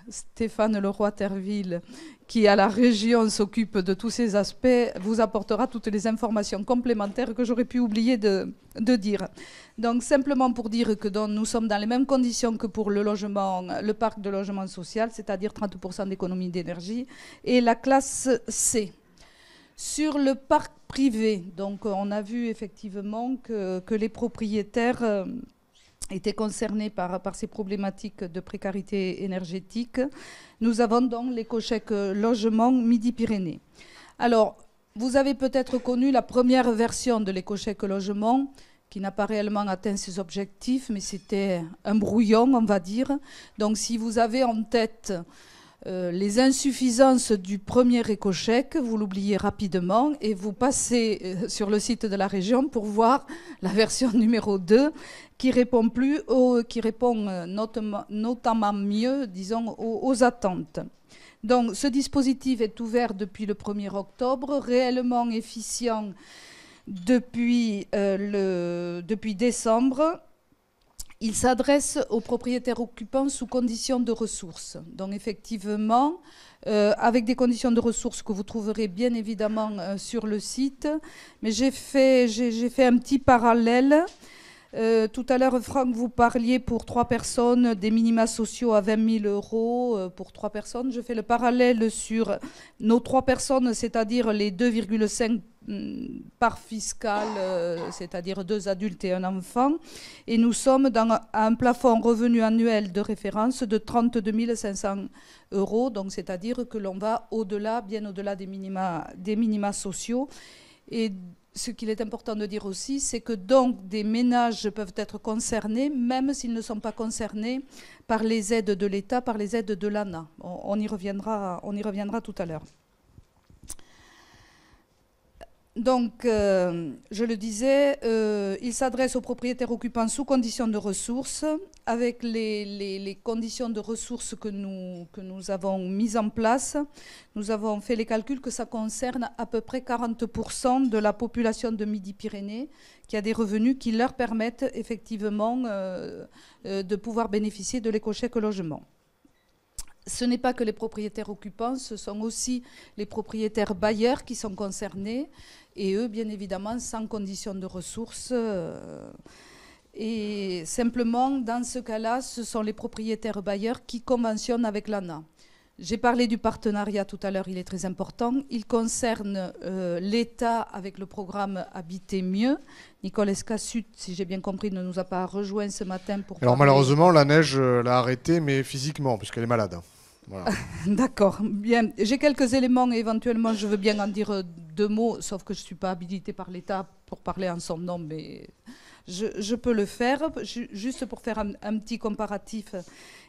[SPEAKER 4] Stéphane Leroy-Terville, qui à la région s'occupe de tous ces aspects, vous apportera toutes les informations complémentaires que j'aurais pu oublier de dire. Donc simplement pour dire que nous sommes dans les mêmes conditions que pour le parc de logement social, c'est-à-dire 30% d'économie d'énergie, et la classe C. Sur le parc privé, donc on a vu effectivement que les propriétaires étaient concernés par ces problématiques de précarité énergétique. Nous avons donc l'éco-chèque logement Midi-Pyrénées. Alors, vous avez peut-être connu la première version de l'éco-chèque logement qui n'a pas réellement atteint ses objectifs, mais c'était un brouillon, on va dire. Donc, si vous avez en tête les insuffisances du premier éco-chèque, vous l'oubliez rapidement et vous passez sur le site de la région pour voir la version numéro 2 qui répond notamment mieux, disons, aux attentes. Donc ce dispositif est ouvert depuis le 1er octobre, réellement efficient depuis décembre. Il s'adresse aux propriétaires occupants sous conditions de ressources. Donc effectivement, avec des conditions de ressources que vous trouverez bien évidemment sur le site. Mais j'ai fait un petit parallèle. Tout à l'heure, Franck, vous parliez pour 3 personnes des minima sociaux à 20 000 euros pour 3 personnes. Je fais le parallèle sur nos 3 personnes, c'est-à-dire les 2,5 part fiscale, c'est-à-dire 2 adultes et un enfant. Et nous sommes à un plafond revenu annuel de référence de 32 500 euros. Donc, c'est-à-dire que l'on va au-delà, bien au-delà des minima sociaux. Et ce qu'il est important de dire aussi, c'est que donc des ménages peuvent être concernés, même s'ils ne sont pas concernés par les aides de l'État, par les aides de l'ANA. On y reviendra tout à l'heure. Donc, je le disais, il s'adresse aux propriétaires occupants sous conditions de ressources, avec les conditions de ressources que nous avons mises en place. Nous avons fait les calculs que ça concerne à peu près 40% de la population de Midi-Pyrénées qui a des revenus qui leur permettent effectivement de pouvoir bénéficier de l'éco-chèque logement. Ce n'est pas que les propriétaires occupants, ce sont aussi les propriétaires bailleurs qui sont concernés, et eux, bien évidemment, sans condition de ressources. Et simplement, dans ce cas-là, ce sont les propriétaires bailleurs qui conventionnent avec l'ANA. J'ai parlé du partenariat tout à l'heure, il est très important. Il concerne l'État avec le programme Habiter mieux. Nicole Escassut, si j'ai bien compris, ne nous a pas rejoint ce matin pour
[SPEAKER 1] Alors
[SPEAKER 4] parler.
[SPEAKER 1] malheureusement, la neige l'a arrêtée, mais physiquement, puisqu'elle est malade. Voilà.
[SPEAKER 4] D'accord, bien. J'ai quelques éléments et éventuellement je veux bien en dire 2 mots, sauf que je ne suis pas habilitée par l'État pour parler en son nom, mais je peux le faire, juste pour faire un petit comparatif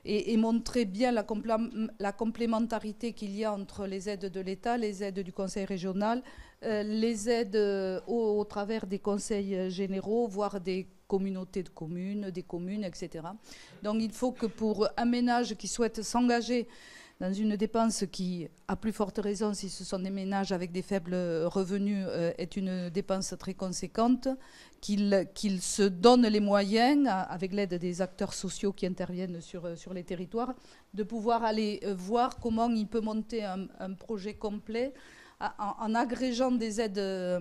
[SPEAKER 4] et montrer bien la complémentarité qu'il y a entre les aides de l'État, les aides du Conseil régional, les aides au travers des conseils généraux, voire des communautés de communes, des communes, etc. Donc il faut que pour un ménage qui souhaite s'engager dans une dépense qui, à plus forte raison, si ce sont des ménages avec des faibles revenus, est une dépense très conséquente, qu'il se donne les moyens, avec l'aide des acteurs sociaux qui interviennent sur les territoires, de pouvoir aller voir comment il peut monter un projet complet en agrégeant des aides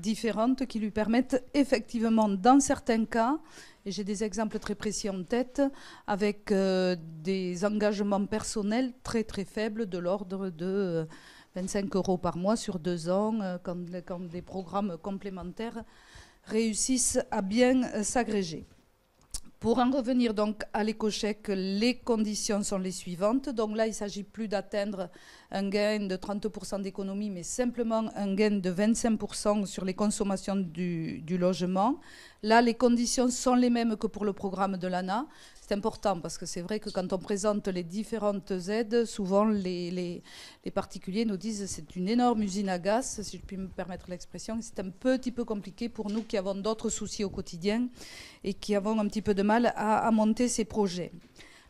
[SPEAKER 4] différentes qui lui permettent effectivement, dans certains cas, et j'ai des exemples très précis en tête, avec des engagements personnels très très faibles de l'ordre de 25 € par mois sur 2 ans, quand des programmes complémentaires réussissent à bien s'agréger. Pour en revenir donc à l'éco-chèque, les conditions sont les suivantes. Donc là, il ne s'agit plus d'atteindre un gain de 30% d'économie, mais simplement un gain de 25% sur les consommations du logement. Là, les conditions sont les mêmes que pour le programme de l'ANA. C'est important parce que c'est vrai que quand on présente les différentes aides, souvent les particuliers nous disent que c'est une énorme usine à gaz, si je puis me permettre l'expression. C'est un petit peu compliqué pour nous qui avons d'autres soucis au quotidien et qui avons un petit peu de mal à monter ces projets.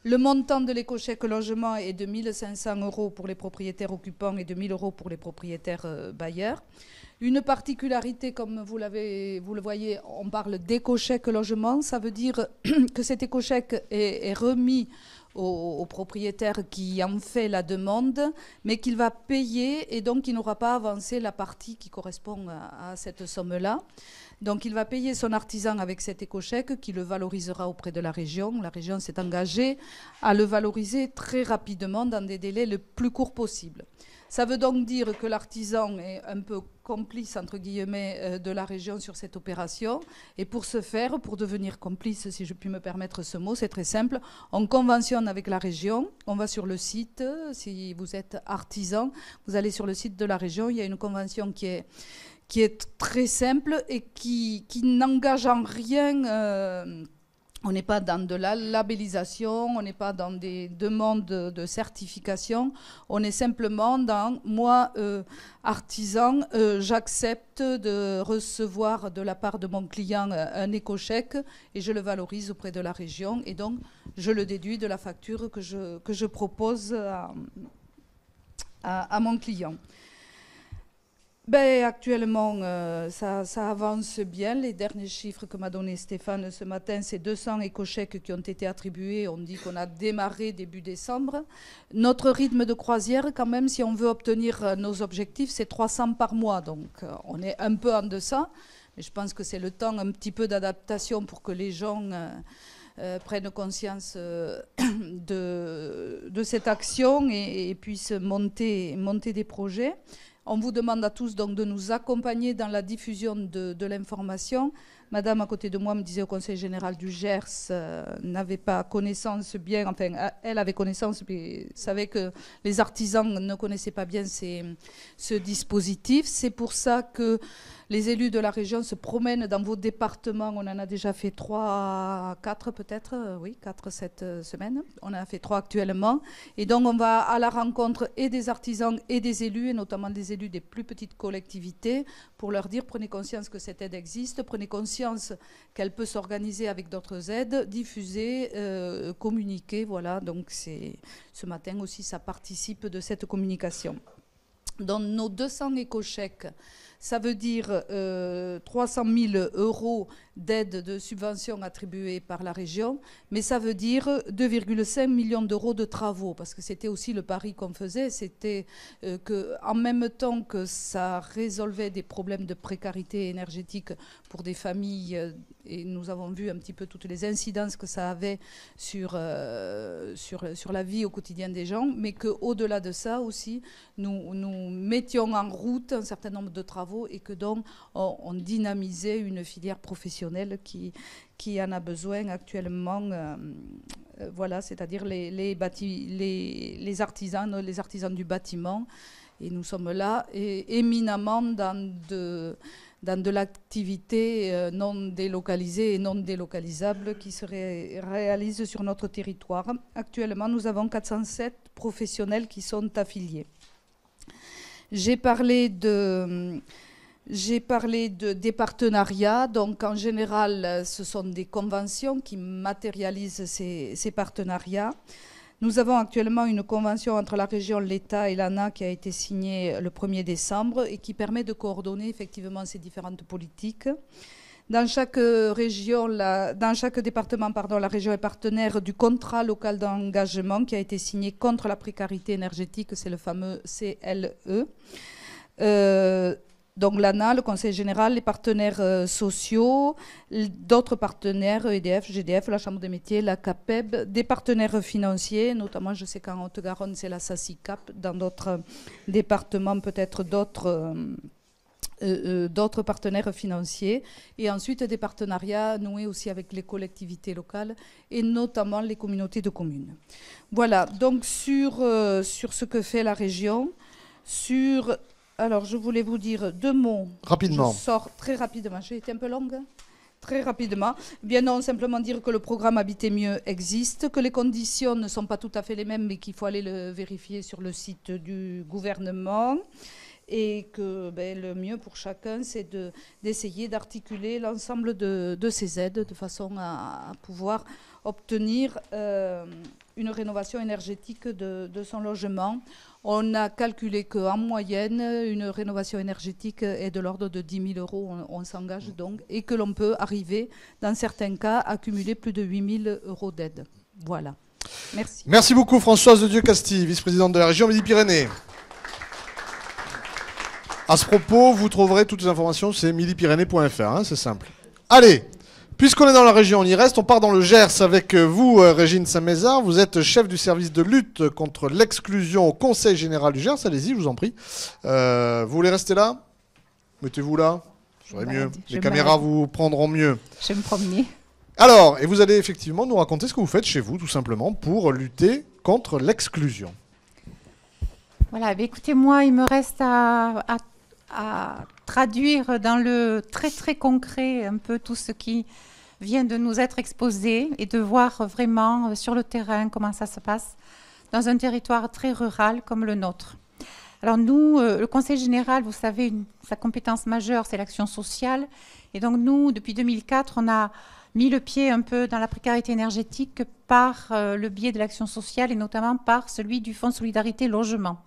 [SPEAKER 4] Le montant de l'éco-chèque logement est de 1 500 € pour les propriétaires occupants et de 1 000 € pour les propriétaires bailleurs. Une particularité, comme vous le voyez, on parle d'éco-chèque logement. Ça veut dire que cet éco-chèque est remis au propriétaire qui en fait la demande, mais qu'il va payer et donc il n'aura pas avancé la partie qui correspond à cette somme-là. Donc il va payer son artisan avec cet éco-chèque qui le valorisera auprès de la région. La région s'est engagée à le valoriser très rapidement dans des délais le plus courts possible. Ça veut donc dire que l'artisan est un peu complice, entre guillemets, de la région sur cette opération. Et pour ce faire, pour devenir complice, si je puis me permettre ce mot, c'est très simple. On conventionne avec la région, on va sur le site. Si vous êtes artisan, vous allez sur le site de la région. Il y a une convention qui est très simple et qui n'engage en rien On n'est pas dans de la labellisation, on n'est pas dans des demandes de certification, on est simplement dans, moi, artisan, j'accepte de recevoir de la part de mon client un éco-chèque et je le valorise auprès de la région et donc je le déduis de la facture que je propose à mon client. Ben, actuellement, ça avance bien. Les derniers chiffres que m'a donné Stéphane ce matin, c'est 200 éco-chèques qui ont été attribués. On dit qu'on a démarré début décembre. Notre rythme de croisière, quand même, si on veut obtenir nos objectifs, c'est 300 par mois. Donc, on est un peu en deçà. Mais je pense que c'est le temps un petit peu d'adaptation pour que les gens prennent conscience de cette action et puissent monter des projets. On vous demande à tous donc de nous accompagner dans la diffusion de l'information. Madame à côté de moi me disait au Conseil général du Gers n'avait pas connaissance bien, enfin elle avait connaissance mais savait que les artisans ne connaissaient pas bien ce dispositif. C'est pour ça que les élus de la région se promènent dans vos départements. On en a déjà fait 3, 4 peut-être, oui, 4 cette semaine. On en a fait 3 actuellement. Et donc on va à la rencontre et des artisans et des élus, et notamment des élus des plus petites collectivités, pour leur dire prenez conscience que cette aide existe, prenez conscience qu'elle peut s'organiser avec d'autres aides, diffuser, communiquer. Voilà, donc ce matin aussi, ça participe de cette communication. Dans nos 200 éco-chèques, ça veut dire 300 000 € d'aide de subvention attribuée par la région, mais ça veut dire 2,5 millions d'euros de travaux, parce que c'était aussi le pari qu'on faisait, c'était qu'en même temps que ça résolvait des problèmes de précarité énergétique pour des familles, et nous avons vu un petit peu toutes les incidences que ça avait sur la vie au quotidien des gens, mais qu'au-delà de ça aussi, nous mettions en route un certain nombre de travaux et que donc on dynamisait une filière professionnelle qui en a besoin actuellement, voilà, c'est-à-dire les artisans du bâtiment. Et nous sommes là éminemment dans de l'activité non délocalisée et non délocalisable qui se réalise sur notre territoire. Actuellement, nous avons 407 professionnels qui sont affiliés. J'ai parlé des partenariats. Donc, en général, ce sont des conventions qui matérialisent ces partenariats. Nous avons actuellement une convention entre la région, l'État et l'ANA qui a été signée le 1er décembre et qui permet de coordonner effectivement ces différentes politiques. Dans chaque département, la région est partenaire du contrat local d'engagement qui a été signé contre la précarité énergétique, c'est le fameux CLE. Donc l'ANA, le Conseil général, les partenaires sociaux, d'autres partenaires, EDF, GDF, la Chambre des métiers, la CAPEB, des partenaires financiers, notamment je sais qu'en Haute-Garonne c'est la SACICAP, dans d'autres départements peut-être d'autres partenaires financiers, et ensuite des partenariats noués aussi avec les collectivités locales et notamment les communautés de communes. Voilà, donc sur ce que fait la région, alors je voulais vous dire 2 mots.
[SPEAKER 1] Rapidement.
[SPEAKER 4] Je sors très rapidement, j'ai été un peu longue. Très rapidement. Bien non, simplement dire que le programme Habiter mieux existe, que les conditions ne sont pas tout à fait les mêmes, mais qu'il faut aller le vérifier sur le site du gouvernement. Et que le mieux pour chacun, c'est d'essayer d'articuler l'ensemble de ces aides de façon à pouvoir obtenir une rénovation énergétique de son logement. On a calculé qu'en moyenne, une rénovation énergétique est de l'ordre de 10 000 €, on s'engage donc, et que l'on peut arriver, dans certains cas, à cumuler plus de 8 000 € d'aide. Voilà. Merci.
[SPEAKER 1] Merci beaucoup Françoise de Dieu-Castille, vice-présidente de la région Midi-Pyrénées. À ce propos, vous trouverez toutes les informations, c'est midipyrénées.fr, hein, c'est simple. Allez, puisqu'on est dans la région, on y reste, on part dans le Gers avec vous, Régine Saint-Mézard. Vous êtes chef du service de lutte contre l'exclusion au Conseil général du Gers. Allez-y, je vous en prie. Vous voulez rester là? Mettez-vous là, ça serait mieux. Les caméras vous prendront mieux.
[SPEAKER 5] Je vais me promener.
[SPEAKER 1] Alors, et vous allez effectivement nous raconter ce que vous faites chez vous, tout simplement, pour lutter contre l'exclusion.
[SPEAKER 5] Voilà, écoutez, moi, il me reste à traduire dans le très très concret un peu tout ce qui vient de nous être exposé et de voir vraiment sur le terrain comment ça se passe dans un territoire très rural comme le nôtre. Alors nous, le Conseil général, vous savez, sa compétence majeure, c'est l'action sociale. Et donc nous, depuis 2004, on a mis le pied un peu dans la précarité énergétique par le biais de l'action sociale et notamment par celui du Fonds Solidarité Logement.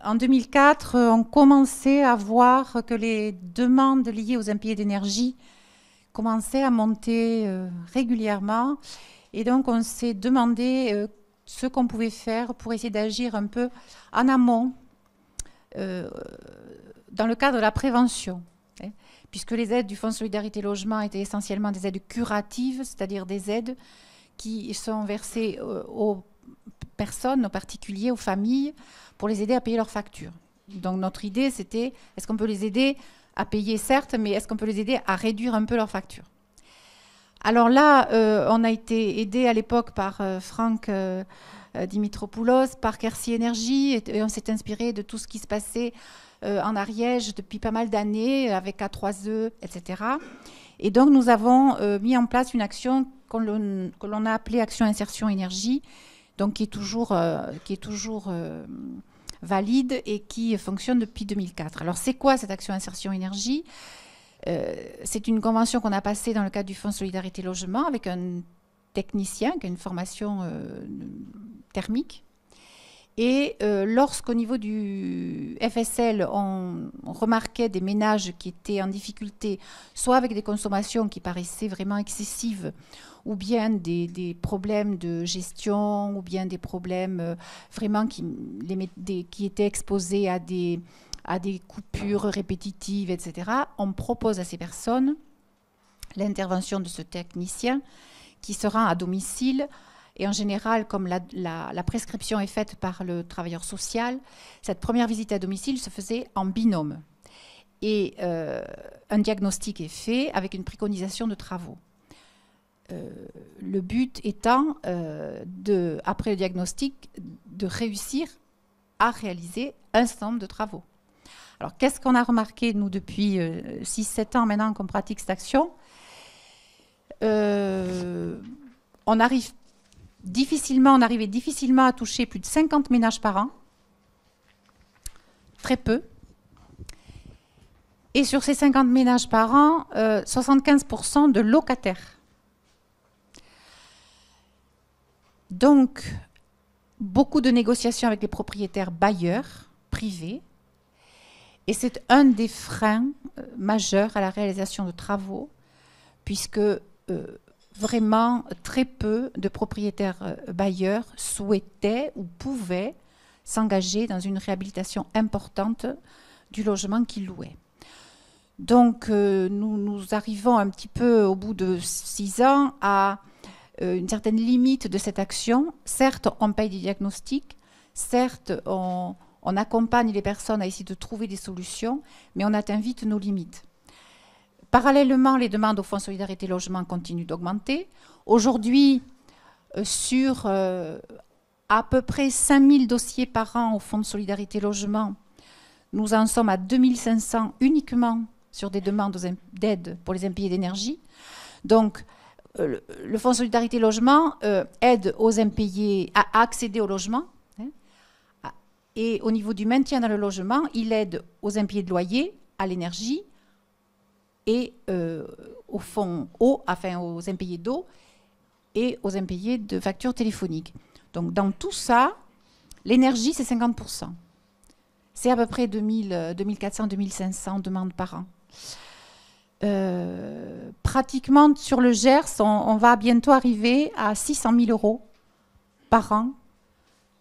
[SPEAKER 5] En 2004, on commençait à voir que les demandes liées aux impayés d'énergie commençaient à monter régulièrement. Et donc on s'est demandé ce qu'on pouvait faire pour essayer d'agir un peu en amont dans le cadre de la prévention. Puisque les aides du Fonds Solidarité Logement étaient essentiellement des aides curatives, c'est-à-dire des aides qui sont versées aux personnes, aux particuliers, aux familles, pour les aider à payer leurs factures. Donc notre idée, c'était, est-ce qu'on peut les aider à payer, certes, mais est-ce qu'on peut les aider à réduire un peu leurs factures? Alors là, on a été aidé à l'époque par Franck Dimitropoulos, par Quercy Énergie, et on s'est inspiré de tout ce qui se passait en Ariège depuis pas mal d'années, avec A3E, etc. Et donc, nous avons mis en place une action que l'on a appelée Action Insertion Énergie, donc qui est toujours valide et qui fonctionne depuis 2004. Alors, c'est quoi cette Action Insertion Énergie ? C'est une convention qu'on a passée dans le cadre du Fonds Solidarité Logement avec un technicien qui a une formation thermique. Et lorsqu'au niveau du FSL, on remarquait des ménages qui étaient en difficulté, soit avec des consommations qui paraissaient vraiment excessives, ou bien des problèmes de gestion, ou bien des problèmes vraiment qui étaient exposés à des coupures répétitives, etc., on propose à ces personnes l'intervention de ce technicien qui se rend à domicile. Et en général, comme la prescription est faite par le travailleur social, cette première visite à domicile se faisait en binôme. Et un diagnostic est fait avec une préconisation de travaux. Le but étant, après le diagnostic, de réussir à réaliser un certain nombre de travaux. Alors, qu'est-ce qu'on a remarqué, nous, depuis 6-7 ans maintenant qu'on pratique cette action? On arrivait difficilement à toucher plus de 50 ménages par an. Très peu. Et sur ces 50 ménages par an, 75% de locataires. Donc, beaucoup de négociations avec les propriétaires bailleurs privés. Et c'est un des freins majeurs à la réalisation de travaux, puisque vraiment très peu de propriétaires bailleurs souhaitaient ou pouvaient s'engager dans une réhabilitation importante du logement qu'ils louaient. Donc nous arrivons un petit peu au bout de 6 ans à une certaine limite de cette action. Certes, on paye des diagnostics, certes, on accompagne les personnes à essayer de trouver des solutions, mais on atteint vite nos limites. Parallèlement, les demandes au Fonds Solidarité Logement continuent d'augmenter. Aujourd'hui, sur à peu près 5000 dossiers par an au Fonds de Solidarité Logement, nous en sommes à 2500 uniquement sur des demandes d'aide pour les impayés d'énergie. Donc, le Fonds Solidarité Logement aide aux impayés à accéder au logement. Et au niveau du maintien dans le logement, il aide aux impayés de loyer, à l'énergie, et au fonds eau, enfin aux impayés d'eau et aux impayés de factures téléphoniques. Donc dans tout ça, l'énergie, c'est 50%. C'est à peu près 2400-2500 demandes par an. Pratiquement sur le Gers, on va bientôt arriver à 600 000 € par an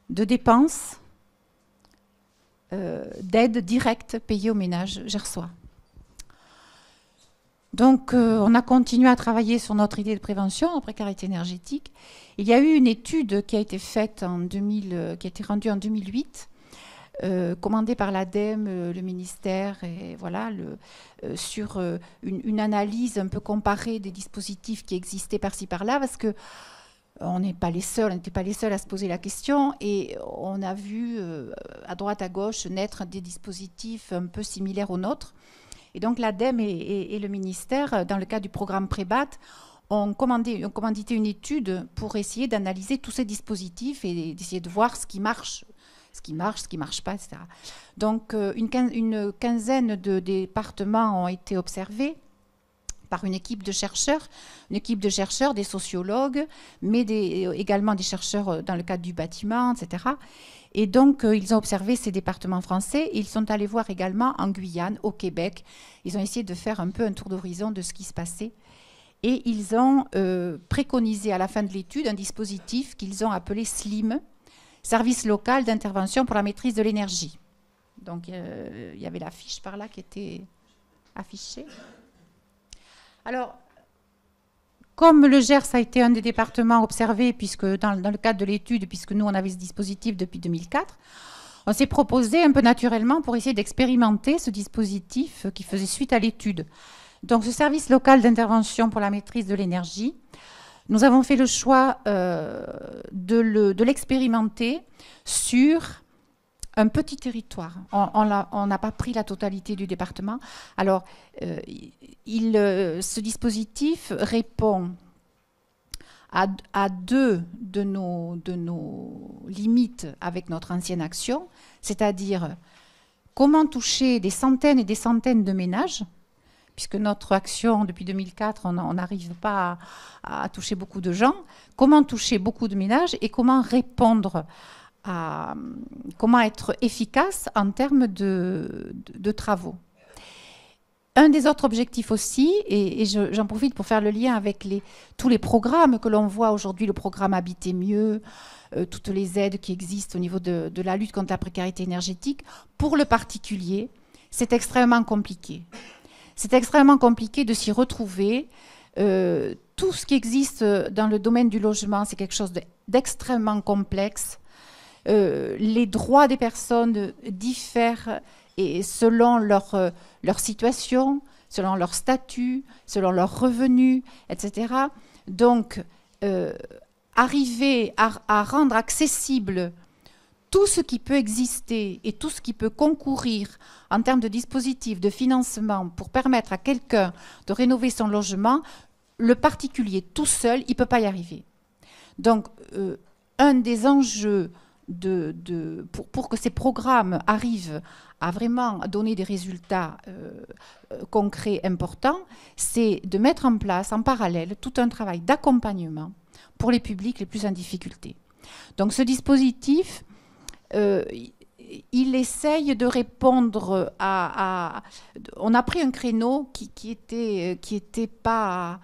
[SPEAKER 5] de dépenses d'aide directe payée aux ménages gersois. Donc, on a continué à travailler sur notre idée de prévention en précarité énergétique. Il y a eu une étude qui a été faite qui a été rendue en 2008, commandée par l'ADEME, le ministère, et voilà, sur une analyse un peu comparée des dispositifs qui existaient par-ci par-là, parce que on n'était pas les seuls à se poser la question, et on a vu à droite à gauche naître des dispositifs un peu similaires aux nôtres. Et donc l'ADEME et le ministère, dans le cadre du programme Prébat, ont commandité une étude pour essayer d'analyser tous ces dispositifs et d'essayer de voir ce qui marche, ce qui marche pas, etc. Donc une quinzaine de départements ont été observés par une équipe de chercheurs, des sociologues, mais également des chercheurs dans le cadre du bâtiment, etc. Et donc, ils ont observé ces départements français et ils sont allés voir également en Guyane, au Québec. Ils ont essayé de faire un peu un tour d'horizon de ce qui se passait. Et ils ont préconisé à la fin de l'étude un dispositif qu'ils ont appelé SLIM, Service local d'intervention pour la maîtrise de l'énergie. Donc, il y avait la fiche par là qui était affichée. Alors, comme le Gers a été un des départements observés puisque dans le cadre de l'étude, puisque nous, on avait ce dispositif depuis 2004, on s'est proposé un peu naturellement pour essayer d'expérimenter ce dispositif qui faisait suite à l'étude. Donc, ce service local d'intervention pour la maîtrise de l'énergie, nous avons fait le choix de l'expérimenter sur un petit territoire. On n'a pas pris la totalité du département. Alors, ce dispositif répond à deux de nos limites avec notre ancienne action, c'est-à-dire comment toucher des centaines et des centaines de ménages, puisque notre action, depuis 2004, on n'arrive pas à toucher beaucoup de gens, comment toucher beaucoup de ménages et comment répondre comment être efficace en termes de travaux. Un des autres objectifs aussi, et j'en profite pour faire le lien avec tous les programmes que l'on voit aujourd'hui, le programme Habiter mieux, toutes les aides qui existent au niveau de la lutte contre la précarité énergétique, pour le particulier, c'est extrêmement compliqué. C'est extrêmement compliqué de s'y retrouver. Tout ce qui existe dans le domaine du logement, c'est quelque chose d'extrêmement complexe. Les droits des personnes diffèrent et selon leur situation, selon leur statut, selon leurs revenus, etc. Donc, arriver à rendre accessible tout ce qui peut exister et tout ce qui peut concourir en termes de dispositifs de financement pour permettre à quelqu'un de rénover son logement, le particulier tout seul, il ne peut pas y arriver. Donc, un des enjeux pour que ces programmes arrivent à vraiment donner des résultats concrets importants, c'est de mettre en place en parallèle tout un travail d'accompagnement pour les publics les plus en difficulté. Donc ce dispositif, il essaye de répondre à... On a pris un créneau qui était pas...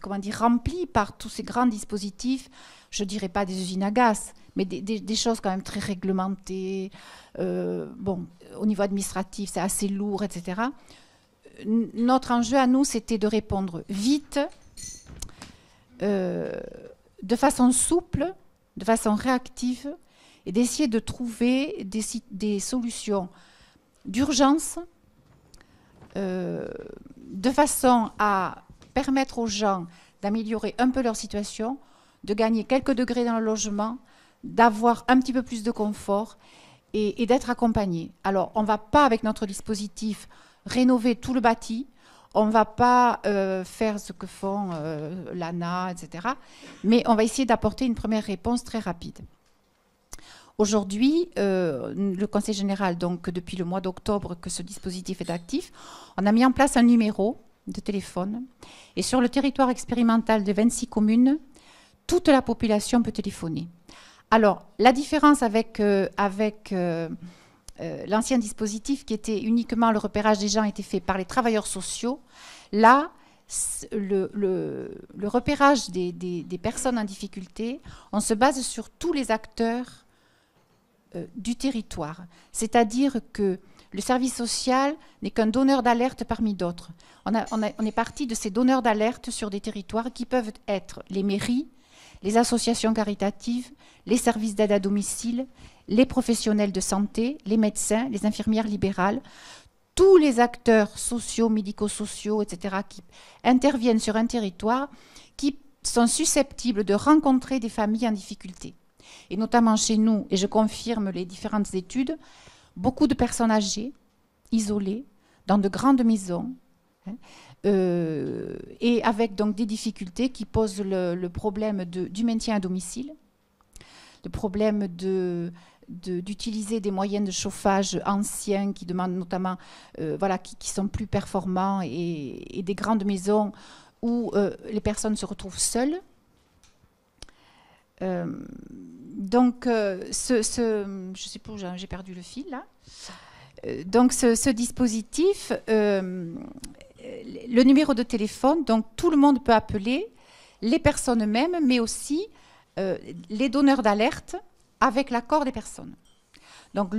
[SPEAKER 5] comment dire, rempli par tous ces grands dispositifs, je ne dirais pas des usines à gaz, mais des choses quand même très réglementées. Bon, au niveau administratif, c'est assez lourd, etc. Notre enjeu à nous, c'était de répondre vite, de façon souple, de façon réactive, et d'essayer de trouver des solutions d'urgence, de façon à permettre aux gens d'améliorer un peu leur situation, de gagner quelques degrés dans le logement, d'avoir un petit peu plus de confort et d'être accompagnés. Alors, on ne va pas, avec notre dispositif, rénover tout le bâti, on ne va pas faire ce que font l'ANA, etc. Mais on va essayer d'apporter une première réponse très rapide. Aujourd'hui, le Conseil général, donc depuis le mois d'octobre que ce dispositif est actif, on a mis en place un numéro de téléphone. Et sur le territoire expérimental de 26 communes, toute la population peut téléphoner. Alors, la différence avec l'ancien dispositif qui était uniquement le repérage des gens était fait par les travailleurs sociaux, là, le repérage des personnes en difficulté, on se base sur tous les acteurs du territoire. C'est-à-dire que le service social n'est qu'un donneur d'alerte parmi d'autres. On est parti de ces donneurs d'alerte sur des territoires qui peuvent être les mairies, les associations caritatives, les services d'aide à domicile, les professionnels de santé, les médecins, les infirmières libérales, tous les acteurs sociaux, médico-sociaux, etc., qui interviennent sur un territoire, qui sont susceptibles de rencontrer des familles en difficulté. Et notamment chez nous, et je confirme les différentes études, beaucoup de personnes âgées, isolés, dans de grandes maisons, hein, et avec donc des difficultés qui posent le problème du maintien à domicile, le problème d'utiliser des moyens de chauffage anciens qui demandent notamment, voilà, qui sont plus performants, et des grandes maisons où les personnes se retrouvent seules. Donc, je sais pas où j'ai perdu le fil là. Donc, ce dispositif, le numéro de téléphone, donc tout le monde peut appeler, les personnes eux-mêmes, mais aussi les donneurs d'alerte avec l'accord des personnes. Donc,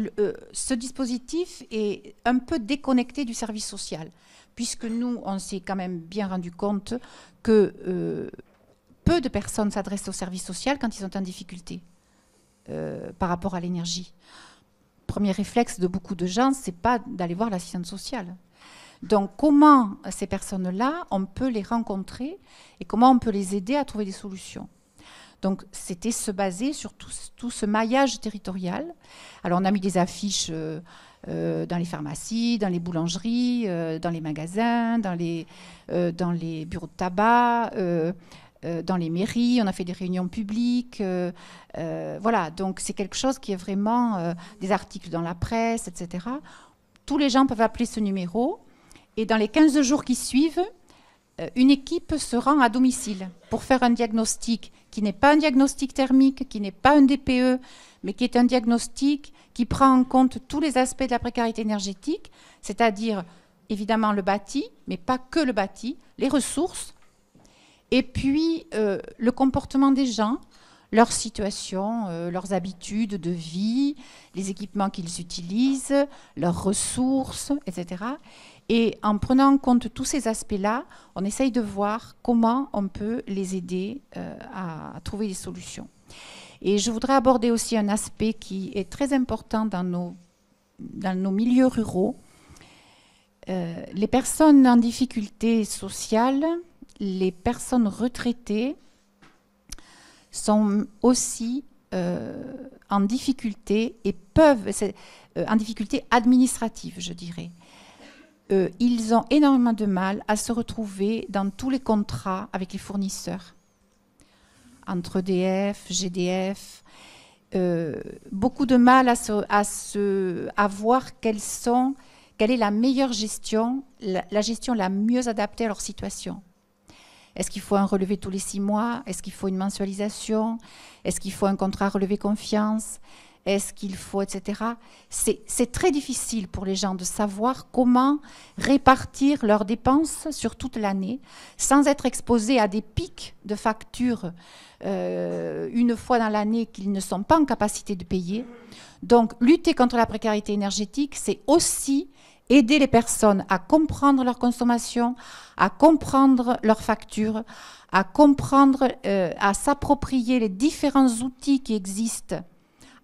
[SPEAKER 5] ce dispositif est un peu déconnecté du service social, puisque nous, on s'est quand même bien rendu compte que peu de personnes s'adressent au service social quand ils sont en difficulté par rapport à l'énergie. Premier réflexe de beaucoup de gens, c'est pas d'aller voir l'assistante sociale. Donc, comment ces personnes-là, on peut les rencontrer et comment on peut les aider à trouver des solutions. Donc, c'était se baser sur tout ce maillage territorial. Alors, on a mis des affiches dans les pharmacies, dans les boulangeries, dans les magasins, dans les bureaux de tabac, dans les mairies. On a fait des réunions publiques. Voilà, donc c'est quelque chose qui est vraiment des articles dans la presse, etc. Tous les gens peuvent appeler ce numéro. Et dans les 15 jours qui suivent, une équipe se rend à domicile pour faire un diagnostic qui n'est pas un diagnostic thermique, qui n'est pas un DPE, mais qui est un diagnostic qui prend en compte tous les aspects de la précarité énergétique, c'est-à-dire évidemment le bâti, mais pas que le bâti, les ressources, et puis le comportement des gens, leur situation, leurs habitudes de vie, les équipements qu'ils utilisent, leurs ressources, etc. Et en prenant en compte tous ces aspects-là, on essaye de voir comment on peut les aider à trouver des solutions. Et je voudrais aborder aussi un aspect qui est très important dans nos milieux ruraux. Les personnes en difficulté sociale, les personnes retraitées sont aussi en difficulté et peuvent, en difficulté administrative, je dirais. Ils ont énormément de mal à se retrouver dans tous les contrats avec les fournisseurs, entre EDF, GDF, beaucoup de mal à voir quelle est la meilleure gestion, la gestion la mieux adaptée à leur situation. Est-ce qu'il faut un relevé tous les 6 mois? Est-ce qu'il faut une mensualisation? Est-ce qu'il faut un contrat relevé confiance? Est-ce qu'il faut, etc. C'est très difficile pour les gens de savoir comment répartir leurs dépenses sur toute l'année sans être exposés à des pics de factures une fois dans l'année qu'ils ne sont pas en capacité de payer. Donc, lutter contre la précarité énergétique, c'est aussi aider les personnes à comprendre leur consommation, à comprendre leurs factures, à comprendre, à s'approprier les différents outils qui existent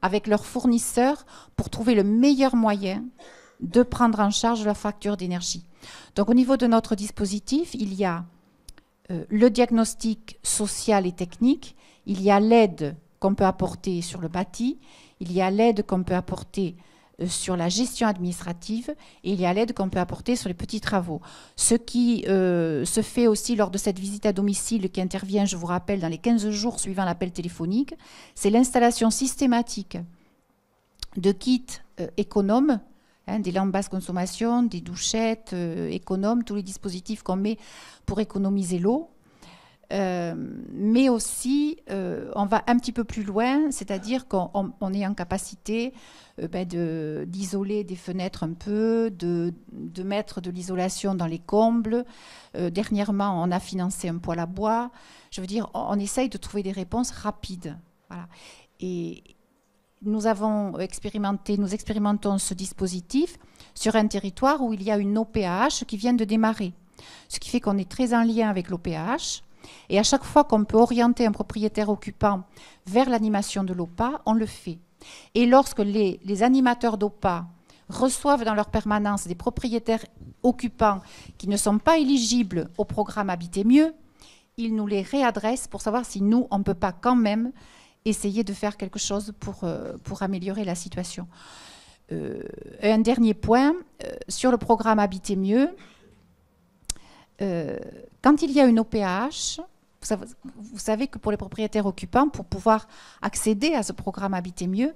[SPEAKER 5] avec leurs fournisseurs pour trouver le meilleur moyen de prendre en charge leur facture d'énergie. Donc au niveau de notre dispositif, il y a le diagnostic social et technique, il y a l'aide qu'on peut apporter sur le bâti, il y a l'aide qu'on peut apporter sur la gestion administrative et il y a l'aide qu'on peut apporter sur les petits travaux. Ce qui se fait aussi lors de cette visite à domicile qui intervient, je vous rappelle, dans les 15 jours suivant l'appel téléphonique, c'est l'installation systématique de kits économes, des lampes basse consommation, des douchettes économes, tous les dispositifs qu'on met pour économiser l'eau. Mais aussi, on va un petit peu plus loin, c'est-à-dire qu'on est en capacité d'isoler des fenêtres un peu, de mettre de l'isolation dans les combles. Dernièrement, on a financé un poêle à bois. Je veux dire, on essaye de trouver des réponses rapides. Voilà. Et nous expérimentons ce dispositif sur un territoire où il y a une OPAH qui vient de démarrer. Ce qui fait qu'on est très en lien avec l'OPAH. Et à chaque fois qu'on peut orienter un propriétaire occupant vers l'animation de l'OPA, on le fait. Et lorsque les animateurs d'OPA reçoivent dans leur permanence des propriétaires occupants qui ne sont pas éligibles au programme Habiter mieux, ils nous les réadressent pour savoir si nous, on ne peut pas quand même essayer de faire quelque chose pour améliorer la situation. un dernier point, sur le programme Habiter mieux, quand il y a une OPAH, vous savez que pour les propriétaires occupants, pour pouvoir accéder à ce programme Habiter mieux,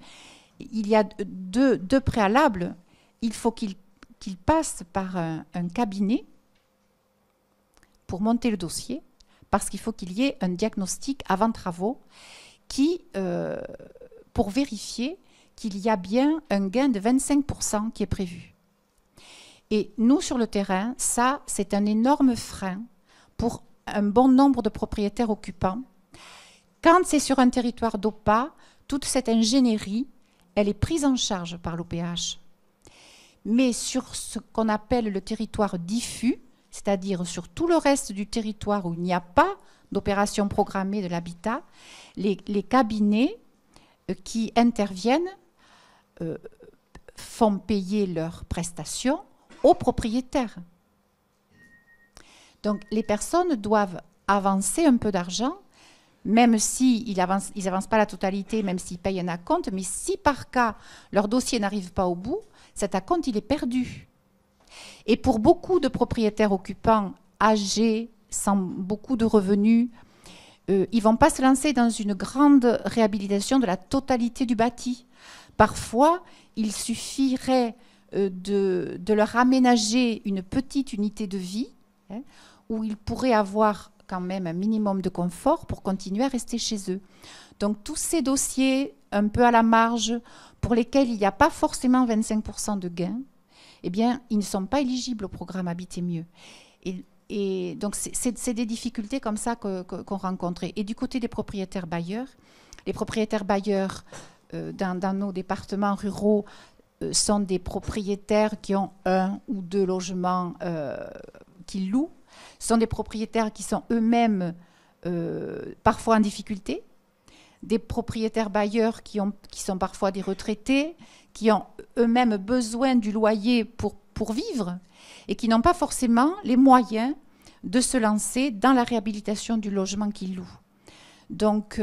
[SPEAKER 5] il y a deux préalables. Il faut qu'ils passent par un cabinet pour monter le dossier, parce qu'il faut qu'il y ait un diagnostic avant travaux pour vérifier qu'il y a bien un gain de 25% qui est prévu. Et nous, sur le terrain, ça, c'est un énorme frein pour un bon nombre de propriétaires occupants. Quand c'est sur un territoire d'OPA, toute cette ingénierie, elle est prise en charge par l'OPH. Mais sur ce qu'on appelle le territoire diffus, c'est-à-dire sur tout le reste du territoire où il n'y a pas d'opération programmée de l'habitat, les cabinets qui interviennent font payer leurs prestations aux propriétaires. Donc les personnes doivent avancer un peu d'argent, même s'ils n'avancent pas la totalité, même s'ils payent un acompte, mais si par cas leur dossier n'arrive pas au bout, cet acompte il est perdu. Et pour beaucoup de propriétaires occupants âgés, sans beaucoup de revenus, ils ne vont pas se lancer dans une grande réhabilitation de la totalité du bâti. Parfois, il suffirait de leur aménager une petite unité de vie, où ils pourraient avoir quand même un minimum de confort pour continuer à rester chez eux. Donc tous ces dossiers un peu à la marge, pour lesquels il n'y a pas forcément 25% de gains, eh bien, ils ne sont pas éligibles au programme Habiter mieux. Et donc, c'est des difficultés comme ça qu'on rencontre. Et du côté des propriétaires bailleurs, les propriétaires bailleurs dans nos départements ruraux sont des propriétaires qui ont 1 ou 2 logements qu'ils louent, sont des propriétaires qui sont eux-mêmes parfois en difficulté, des propriétaires bailleurs qui sont parfois des retraités, qui ont eux-mêmes besoin du loyer pour vivre et qui n'ont pas forcément les moyens de se lancer dans la réhabilitation du logement qu'ils louent. Donc,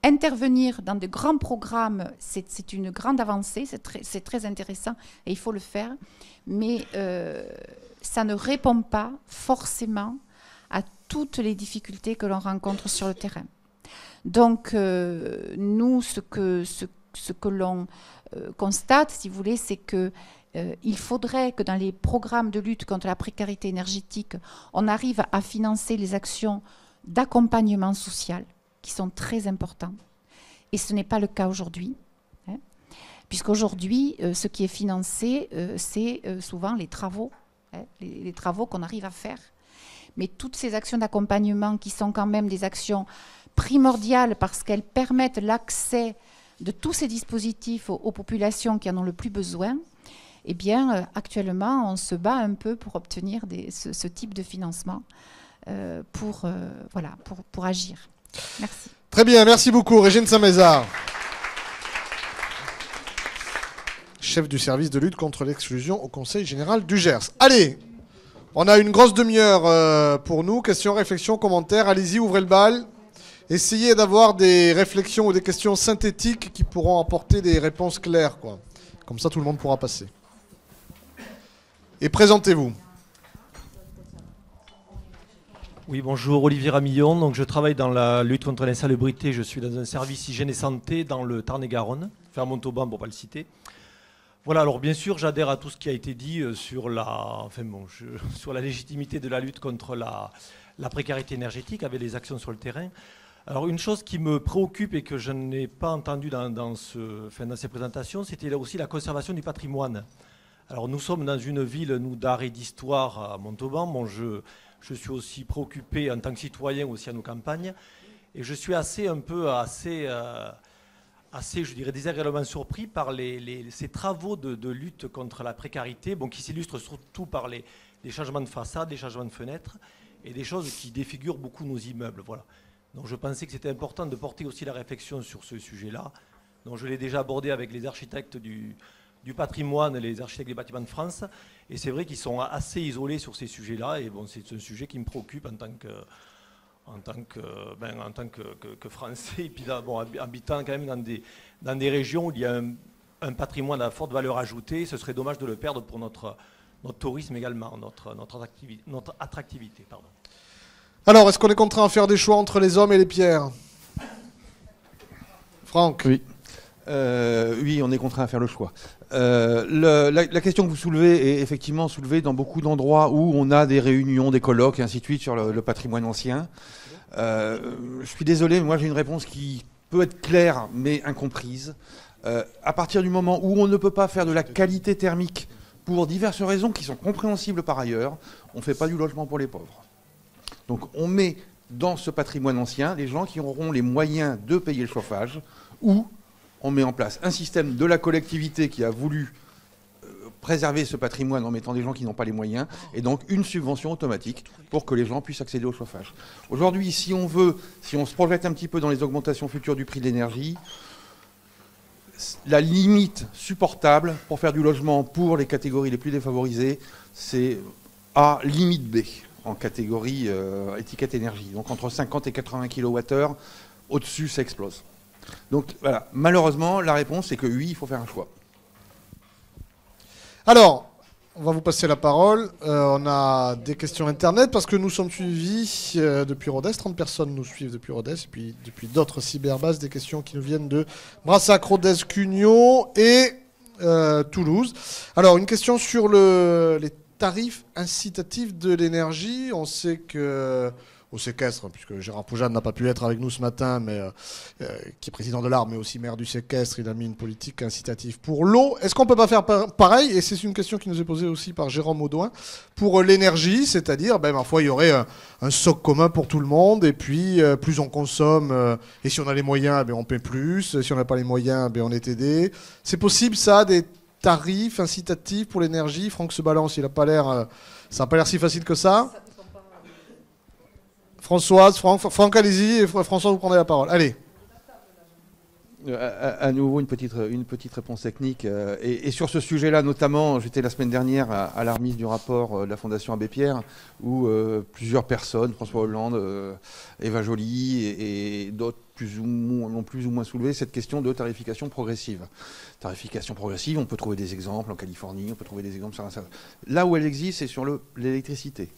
[SPEAKER 5] intervenir dans de grands programmes, c'est une grande avancée, c'est très intéressant et il faut le faire, mais ça ne répond pas forcément à toutes les difficultés que l'on rencontre sur le terrain. Donc, nous, ce que l'on constate, si vous voulez, c'est que il faudrait que dans les programmes de lutte contre la précarité énergétique, on arrive à financer les actions d'accompagnement social qui sont très importants. Et ce n'est pas le cas aujourd'hui, puisqu'aujourd'hui, ce qui est financé, c'est souvent les travaux, les travaux qu'on arrive à faire. Mais toutes ces actions d'accompagnement qui sont quand même des actions primordiales parce qu'elles permettent l'accès de tous ces dispositifs aux populations qui en ont le plus besoin, eh bien, actuellement, on se bat un peu pour obtenir ce type de financement pour agir. Merci.
[SPEAKER 1] Très bien, merci beaucoup. Régine Saint-Mézard, chef du service de lutte contre l'exclusion au Conseil général du Gers. Allez, on a une grosse demi-heure pour nous. Questions, réflexions, commentaires. Allez-y, ouvrez le bal. Essayez d'avoir des réflexions ou des questions synthétiques qui pourront apporter des réponses claires, quoi. Comme ça, tout le monde pourra passer. Et présentez-vous.
[SPEAKER 6] Oui, bonjour, Olivier Ramillon. Donc, je travaille dans la lutte contre l'insalubrité. Je suis dans un service hygiène et santé dans le Tarn-et-Garonne, vers Montauban pour ne pas le citer. Voilà, alors bien sûr, j'adhère à tout ce qui a été dit sur la légitimité de la lutte contre la précarité énergétique avec les actions sur le terrain. Alors, une chose qui me préoccupe et que je n'ai pas entendu dans ces présentations, c'était aussi la conservation du patrimoine. Alors, nous sommes dans une ville, nous, d'art et d'histoire à Montauban. Bon, je suis aussi préoccupé en tant que citoyen aussi à nos campagnes. Et je suis assez, je dirais, désagréablement surpris par ces travaux de lutte contre la précarité, qui s'illustrent surtout par les changements de façade, les changements de fenêtres et des choses qui défigurent beaucoup nos immeubles. Voilà. Donc je pensais que c'était important de porter aussi la réflexion sur ce sujet-là. Donc je l'ai déjà abordé avec les architectes du patrimoine, les architectes des bâtiments de France. Et c'est vrai qu'ils sont assez isolés sur ces sujets-là. Et bon, c'est un sujet qui me préoccupe en tant que Français. Et puis là, habitant quand même dans des régions où il y a un patrimoine à forte valeur ajoutée. Ce serait dommage de le perdre pour notre tourisme également, notre attractivité. Pardon.
[SPEAKER 1] Alors, est-ce qu'on est contraint à faire des choix entre les hommes et les pierres? Franck?
[SPEAKER 2] Oui. Oui, on est contraint à faire le choix. La question que vous soulevez est effectivement soulevée dans beaucoup d'endroits où on a des réunions, des colloques et ainsi de suite sur le patrimoine ancien. Je suis désolé, moi j'ai une réponse qui peut être claire mais incomprise. À partir du moment où on ne peut pas faire de la qualité thermique pour diverses raisons qui sont compréhensibles par ailleurs, on ne fait pas du logement pour les pauvres. Donc on met dans ce patrimoine ancien les gens qui auront les moyens de payer le chauffage, ou on met en place un système de la collectivité qui a voulu préserver ce patrimoine en mettant des gens qui n'ont pas les moyens, et donc une subvention automatique pour que les gens puissent accéder au chauffage. Aujourd'hui, si on se projette un petit peu dans les augmentations futures du prix de l'énergie, la limite supportable pour faire du logement pour les catégories les plus défavorisées, c'est A, limite B, en catégorie étiquette énergie. Donc entre 50 et 80 kWh, au-dessus, ça explose. Donc voilà, malheureusement, la réponse c'est que oui, il faut faire un choix.
[SPEAKER 1] Alors, on va vous passer la parole. On a des questions Internet parce que nous sommes suivis depuis Rodez. 30 personnes nous suivent depuis Rodez. Et puis depuis d'autres cyberbases, des questions qui nous viennent de Brassac, Rodez, Cugnot et Toulouse. Alors, une question sur les tarifs incitatifs de l'énergie. On sait que au séquestre, puisque Gérard Poujade n'a pas pu être avec nous ce matin, mais qui est président de l'ARM, mais aussi maire du séquestre, il a mis une politique incitative pour l'eau. Est-ce qu'on ne peut pas faire pareil? Et c'est une question qui nous est posée aussi par Jérôme Audouin, pour l'énergie, c'est-à-dire, ma foi, il y aurait un socle commun pour tout le monde, et puis plus on consomme, et si on a les moyens, on paie plus, si on n'a pas les moyens, on est aidé. C'est possible, ça, des tarifs incitatifs pour l'énergie? Franck se balance, ça n'a pas l'air si facile que ça. Françoise, Franck, allez-y, et François, vous prenez la parole. Allez.
[SPEAKER 2] À nouveau, une petite réponse technique. Et sur ce sujet-là, notamment, j'étais la semaine dernière à la remise du rapport de la Fondation Abbé Pierre, où plusieurs personnes, François Hollande, Eva Joly et d'autres ont plus ou moins soulevé cette question de tarification progressive. Tarification progressive, on peut trouver des exemples en Californie, on peut trouver des exemples sur là où elle existe, c'est sur l'électricité.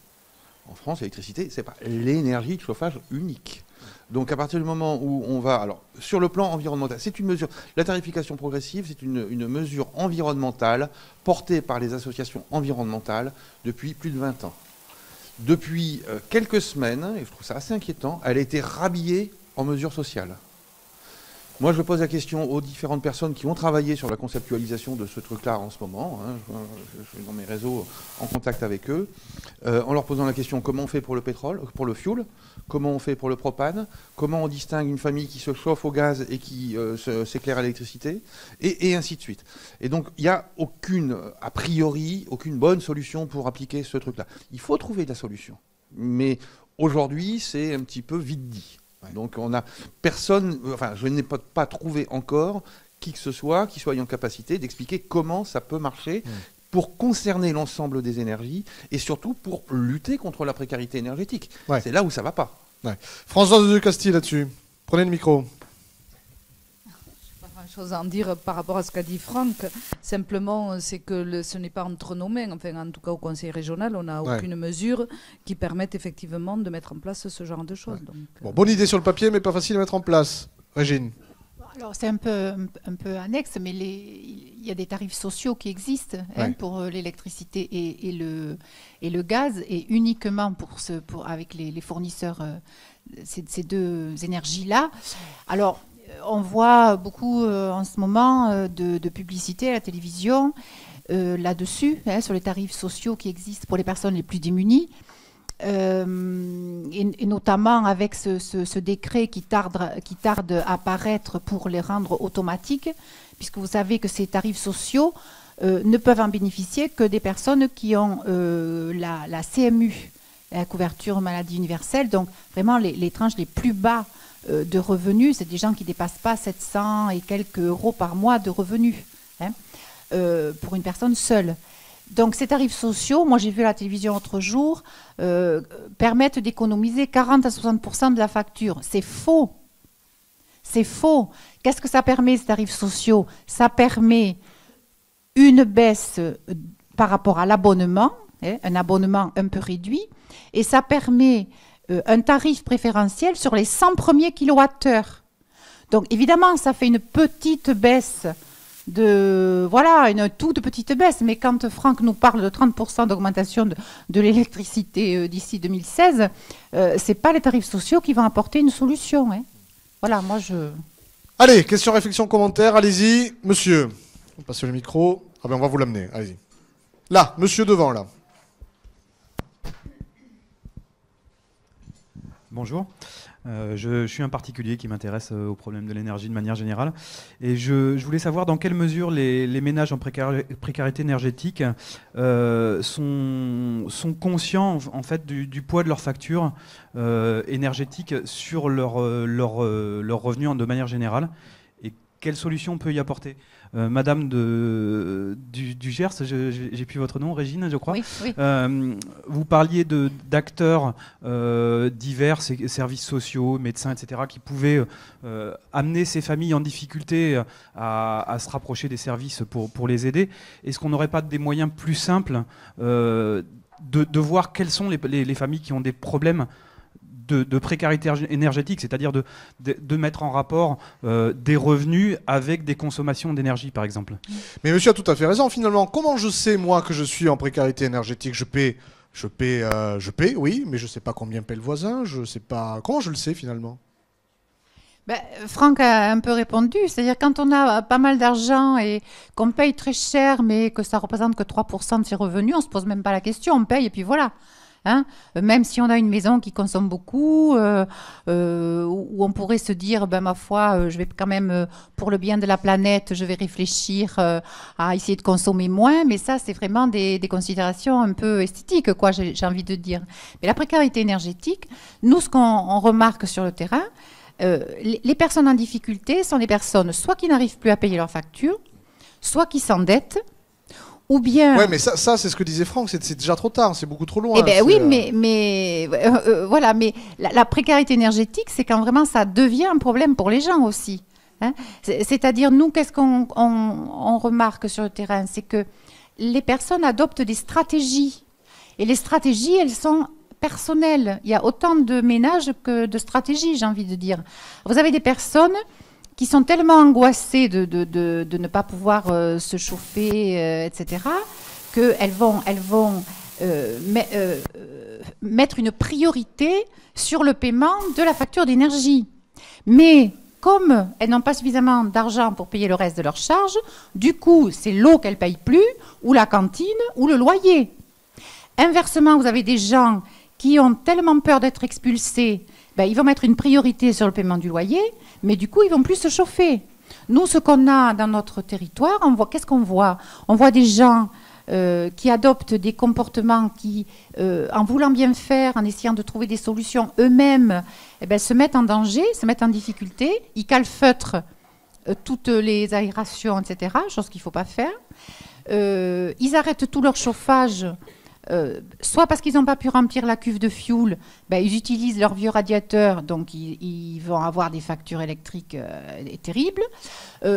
[SPEAKER 2] En France, l'électricité, c'est pas l'énergie de chauffage unique. Donc à partir du moment où on va... Alors, sur le plan environnemental, c'est une mesure... La tarification progressive, c'est une mesure environnementale portée par les associations environnementales depuis plus de 20 ans. Depuis quelques semaines, et je trouve ça assez inquiétant, elle a été rhabillée en mesure sociale. Moi, je pose la question aux différentes personnes qui ont travaillé sur la conceptualisation de ce truc-là en ce moment. Je suis dans mes réseaux en contact avec eux, en leur posant la question comment on fait pour le pétrole, pour le fuel, comment on fait pour le propane, comment on distingue une famille qui se chauffe au gaz et qui s'éclaire à l'électricité, et ainsi de suite. Et donc, il n'y a a priori, aucune bonne solution pour appliquer ce truc-là. Il faut trouver de la solution. Mais aujourd'hui, c'est un petit peu vite dit. Donc on a personne, je n'ai pas trouvé encore qui que ce soit qui soit en capacité d'expliquer comment ça peut marcher pour concerner l'ensemble des énergies et surtout pour lutter contre la précarité énergétique. Ouais. C'est là où ça ne va pas.
[SPEAKER 1] Ouais. Françoise de Castille là-dessus, prenez le micro.
[SPEAKER 4] Chose à en dire par rapport à ce qu'a dit Franck. Simplement, c'est que ce n'est pas entre nos mains. Enfin, en tout cas, au Conseil régional, on n'a aucune mesure qui permette effectivement de mettre en place ce genre de choses. Donc,
[SPEAKER 1] bonne idée sur le papier, mais pas facile à mettre en place. Régine.
[SPEAKER 5] Alors, c'est un peu annexe, mais il y a des tarifs sociaux qui existent pour l'électricité et le gaz, et uniquement avec les fournisseurs, ces deux énergies-là. Alors, on voit beaucoup en ce moment de publicité à la télévision là-dessus, sur les tarifs sociaux qui existent pour les personnes les plus démunies, et notamment avec ce décret qui tarde à apparaître pour les rendre automatiques, puisque vous savez que ces tarifs sociaux ne peuvent en bénéficier que des personnes qui ont la CMU, la couverture maladie universelle, donc vraiment les tranches les plus bas de revenus, c'est des gens qui ne dépassent pas 700 et quelques euros par mois de revenus pour une personne seule. Donc ces tarifs sociaux, moi j'ai vu à la télévision l'autre jour, permettent d'économiser 40 à 60% de la facture. C'est faux. C'est faux. Qu'est-ce que ça permet, ces tarifs sociaux? Ça permet une baisse par rapport à l'abonnement, un abonnement un peu réduit, et ça permet un tarif préférentiel sur les 100 premiers kilowattheures. Donc évidemment, ça fait une petite baisse, une toute petite baisse, mais quand Franck nous parle de 30% d'augmentation de l'électricité d'ici 2016, ce n'est pas les tarifs sociaux qui vont apporter une solution. Voilà, moi je...
[SPEAKER 1] Allez, question, réflexion, commentaire, allez-y. Monsieur, on passe le micro. Ah ben on va vous l'amener, allez-y. Là, monsieur devant, là.
[SPEAKER 7] Bonjour. Je suis un particulier qui m'intéresse au problème de l'énergie de manière générale. Et je voulais savoir dans quelle mesure les ménages en précarité énergétique sont conscients en fait, du poids de leurs factures énergétiques sur leurs revenus de manière générale. Et quelle solution on peut y apporter? Madame du Gers, j'ai plus votre nom, Régine, je crois.
[SPEAKER 5] Oui, oui.
[SPEAKER 7] Vous parliez d'acteurs divers, services sociaux, médecins, etc., qui pouvaient amener ces familles en difficulté à se rapprocher des services pour les aider. Est-ce qu'on n'aurait pas des moyens plus simples de voir quelles sont les familles qui ont des problèmes de précarité énergétique, c'est-à-dire de mettre en rapport des revenus avec des consommations d'énergie, par exemple.
[SPEAKER 1] Mais monsieur a tout à fait raison, finalement. Comment je sais, moi, que je suis en précarité énergétique? Je paie, oui, mais je ne sais pas combien paie le voisin, je ne sais pas... Comment je le sais, finalement?
[SPEAKER 5] Franck a un peu répondu, c'est-à-dire quand on a pas mal d'argent et qu'on paye très cher, mais que ça représente que 3% de ses revenus, on ne se pose même pas la question, on paye et puis voilà. Même si on a une maison qui consomme beaucoup, où on pourrait se dire, ma foi, je vais quand même, pour le bien de la planète, je vais réfléchir à essayer de consommer moins, mais ça, c'est vraiment des considérations un peu esthétiques, quoi, j'ai envie de dire. Mais la précarité énergétique, nous, ce qu'on remarque sur le terrain, les personnes en difficulté sont des personnes soit qui n'arrivent plus à payer leurs factures, soit qui s'endettent, ou bien...
[SPEAKER 1] Oui, mais ça c'est ce que disait Franck, c'est déjà trop tard, c'est beaucoup trop loin.
[SPEAKER 5] Eh bien oui, mais voilà, mais la précarité énergétique, c'est quand vraiment ça devient un problème pour les gens aussi. C'est-à-dire, nous, qu'est-ce qu'on remarque sur le terrain? C'est que les personnes adoptent des stratégies. Et les stratégies, elles sont personnelles. Il y a autant de ménages que de stratégies, j'ai envie de dire. Vous avez des personnes qui sont tellement angoissées de ne pas pouvoir se chauffer, etc., qu'elles vont mettre une priorité sur le paiement de la facture d'énergie. Mais comme elles n'ont pas suffisamment d'argent pour payer le reste de leurs charges, du coup, c'est l'eau qu'elles ne payent plus, ou la cantine, ou le loyer. Inversement, vous avez des gens qui ont tellement peur d'être expulsés, ils vont mettre une priorité sur le paiement du loyer, mais du coup, ils vont plus se chauffer. Nous, ce qu'on a dans notre territoire, qu'est-ce qu'on voit? On voit des gens qui adoptent des comportements qui, en voulant bien faire, en essayant de trouver des solutions eux-mêmes, se mettent en danger, se mettent en difficulté, ils calfeutrent toutes les aérations, etc., chose qu'il ne faut pas faire. Ils arrêtent tout leur chauffage, soit parce qu'ils n'ont pas pu remplir la cuve de fioul, ils utilisent leur vieux radiateur, donc ils vont avoir des factures électriques terribles,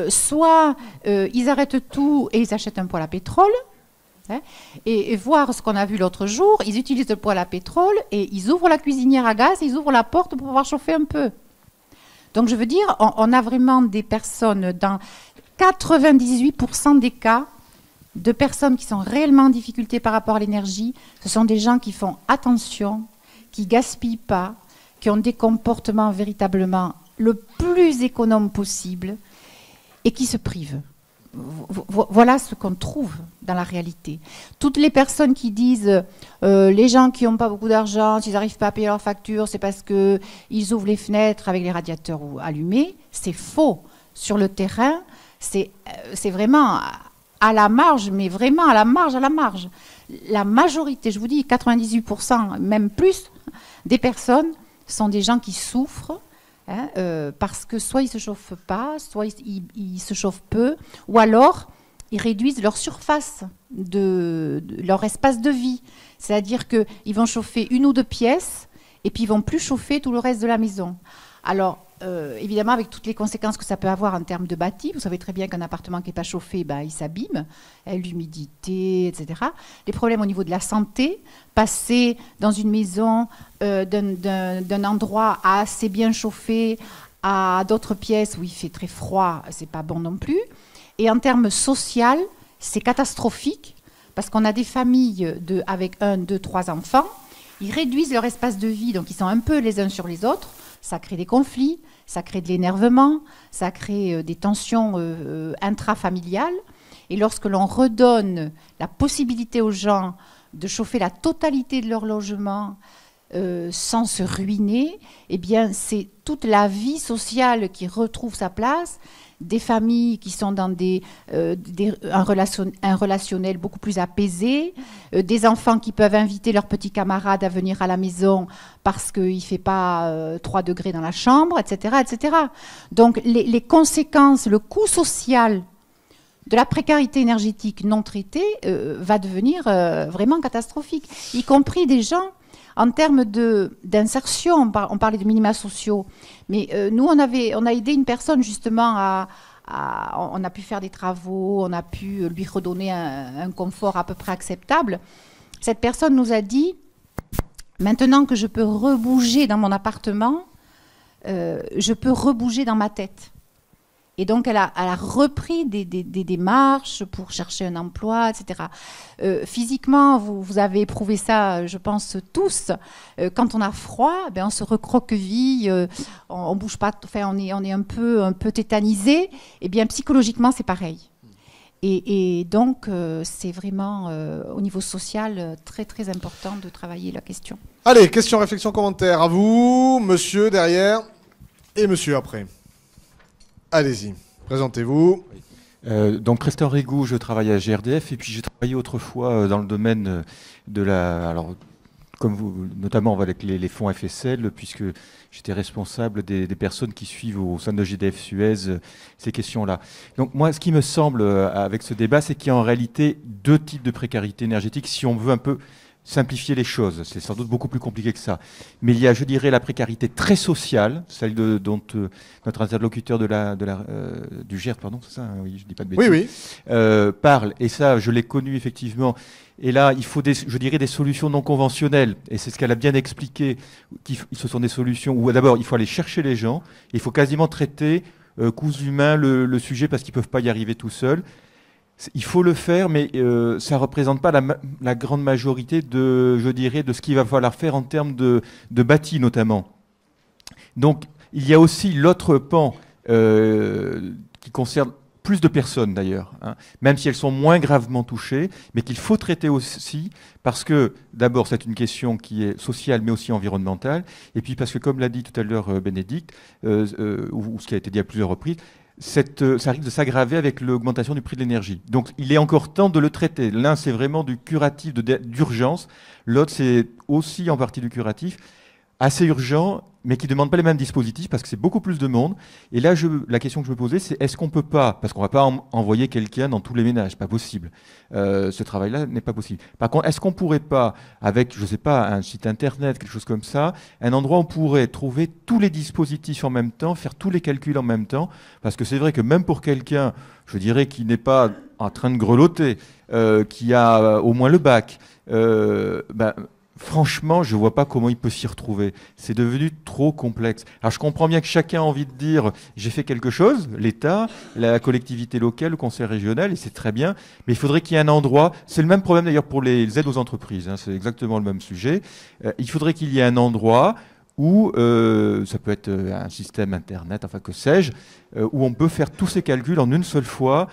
[SPEAKER 5] soit ils arrêtent tout et ils achètent un poêle à pétrole, et voir ce qu'on a vu l'autre jour, ils utilisent le poêle à pétrole et ils ouvrent la cuisinière à gaz, ils ouvrent la porte pour pouvoir chauffer un peu. Donc je veux dire, on a vraiment des personnes, dans 98% des cas, de personnes qui sont réellement en difficulté par rapport à l'énergie, ce sont des gens qui font attention, qui gaspillent pas, qui ont des comportements véritablement le plus économes possible et qui se privent. Voilà ce qu'on trouve dans la réalité. Toutes les personnes qui disent les gens qui n'ont pas beaucoup d'argent, s'ils n'arrivent pas à payer leurs factures, c'est parce qu'ils ouvrent les fenêtres avec les radiateurs allumés, c'est faux. Sur le terrain, c'est vraiment à la marge, mais vraiment à la marge. La majorité, je vous dis 98%, même plus, des personnes sont des gens qui souffrent, parce que soit ils ne se chauffent pas, soit ils se chauffent peu, ou alors ils réduisent leur surface, leur espace de vie. C'est-à-dire qu'ils vont chauffer 1 ou 2 pièces, et puis ils ne vont plus chauffer tout le reste de la maison. Alors, évidemment, avec toutes les conséquences que ça peut avoir en termes de bâti, vous savez très bien qu'un appartement qui n'est pas chauffé, il s'abîme, l'humidité, etc. Les problèmes au niveau de la santé, passer dans une maison d'un endroit assez bien chauffé à d'autres pièces où il fait très froid, c'est pas bon non plus. Et en termes social, c'est catastrophique parce qu'on a des familles avec 1, 2, 3 enfants. Ils réduisent leur espace de vie, donc ils sont un peu les uns sur les autres. Ça crée des conflits, ça crée de l'énervement, ça crée des tensions intrafamiliales. Et lorsque l'on redonne la possibilité aux gens de chauffer la totalité de leur logement sans se ruiner, eh bien, c'est toute la vie sociale qui retrouve sa place, des familles qui sont dans un relationnel beaucoup plus apaisé, des enfants qui peuvent inviter leurs petits camarades à venir à la maison parce qu'il ne fait pas 3 degrés dans la chambre, etc. etc. Donc les conséquences, le coût social de la précarité énergétique non traitée va devenir vraiment catastrophique, y compris des gens en termes d'insertion. On parlait de minima sociaux, mais nous, on a aidé une personne justement on a pu faire des travaux, on a pu lui redonner un confort à peu près acceptable. Cette personne nous a dit, maintenant que je peux rebouger dans mon appartement, je peux rebouger dans ma tête. Et donc, elle a repris des démarches pour chercher un emploi, etc. Physiquement, vous avez éprouvé ça, je pense, tous. Quand on a froid, on se recroqueville, on bouge pas, enfin, on est un peu tétanisé. Et bien, psychologiquement, c'est pareil. Et donc, c'est vraiment, au niveau social, très, très important de travailler la question.
[SPEAKER 1] Allez, question, réflexion, commentaire. À vous, monsieur derrière et monsieur après. Allez-y, présentez-vous.
[SPEAKER 8] Donc, Christian Rigou, je travaille à GRDF et puis j'ai travaillé autrefois dans le domaine de alors, comme vous, notamment avec les fonds FSL, puisque j'étais responsable des personnes qui suivent au sein de GDF Suez ces questions-là. Donc, moi, ce qui me semble avec ce débat, c'est qu'il y a en réalité 2 types de précarité énergétique, si on veut un peu simplifier les choses. C'est sans doute beaucoup plus compliqué que ça. Mais il y a, je dirais, la précarité très sociale, celle dont notre interlocuteur du GERT, pardon, c'est ça, oui, je dis pas de bêtises,
[SPEAKER 1] oui.
[SPEAKER 8] parle. Et ça, je l'ai connu effectivement. Et là, il faut, je dirais, des solutions non conventionnelles. Et c'est ce qu'elle a bien expliqué. Ce sont des solutions où, d'abord, il faut aller chercher les gens. Il faut quasiment traiter, cousu main, le sujet parce qu'ils ne peuvent pas y arriver tout seuls. Il faut le faire, mais ça ne représente pas la grande majorité je dirais, de ce qu'il va falloir faire en termes de bâti, notamment. Donc, il y a aussi l'autre pan qui concerne plus de personnes, d'ailleurs, hein, même si elles sont moins gravement touchées, mais qu'il faut traiter aussi, parce que, d'abord, c'est une question qui est sociale, mais aussi environnementale, et puis parce que, comme l'a dit tout à l'heure Bénédicte, ou ce qui a été dit à plusieurs reprises, ça risque de s'aggraver avec l'augmentation du prix de l'énergie. Donc il est encore temps de le traiter. L'un, c'est vraiment du curatif d'urgence. L'autre, c'est aussi en partie du curatif, assez urgent, mais qui ne demande pas les mêmes dispositifs parce que c'est beaucoup plus de monde. Et là, la question que je me posais, c'est est-ce qu'on ne peut pas, parce qu'on ne va pas envoyer quelqu'un dans tous les ménages, pas possible. Ce travail-là n'est pas possible. Par contre, est-ce qu'on ne pourrait pas, avec, je ne sais pas, un site internet, quelque chose comme ça, un endroit où on pourrait trouver tous les dispositifs en même temps, faire tous les calculs en même temps, parce que c'est vrai que même pour quelqu'un, je dirais, qui n'est pas en train de grelotter, qui a au moins le bac, franchement, je ne vois pas comment il peut s'y retrouver. C'est devenu trop complexe. Alors, je comprends bien que chacun a envie de dire « j'ai fait quelque chose », l'État, la collectivité locale, le conseil régional, et c'est très bien, mais il faudrait qu'il y ait un endroit, c'est le même problème d'ailleurs pour les aides aux entreprises, hein, c'est exactement le même sujet, il faudrait qu'il y ait un endroit où, ça peut être un système Internet, enfin que sais-je, où on peut faire tous ces calculs en une seule fois.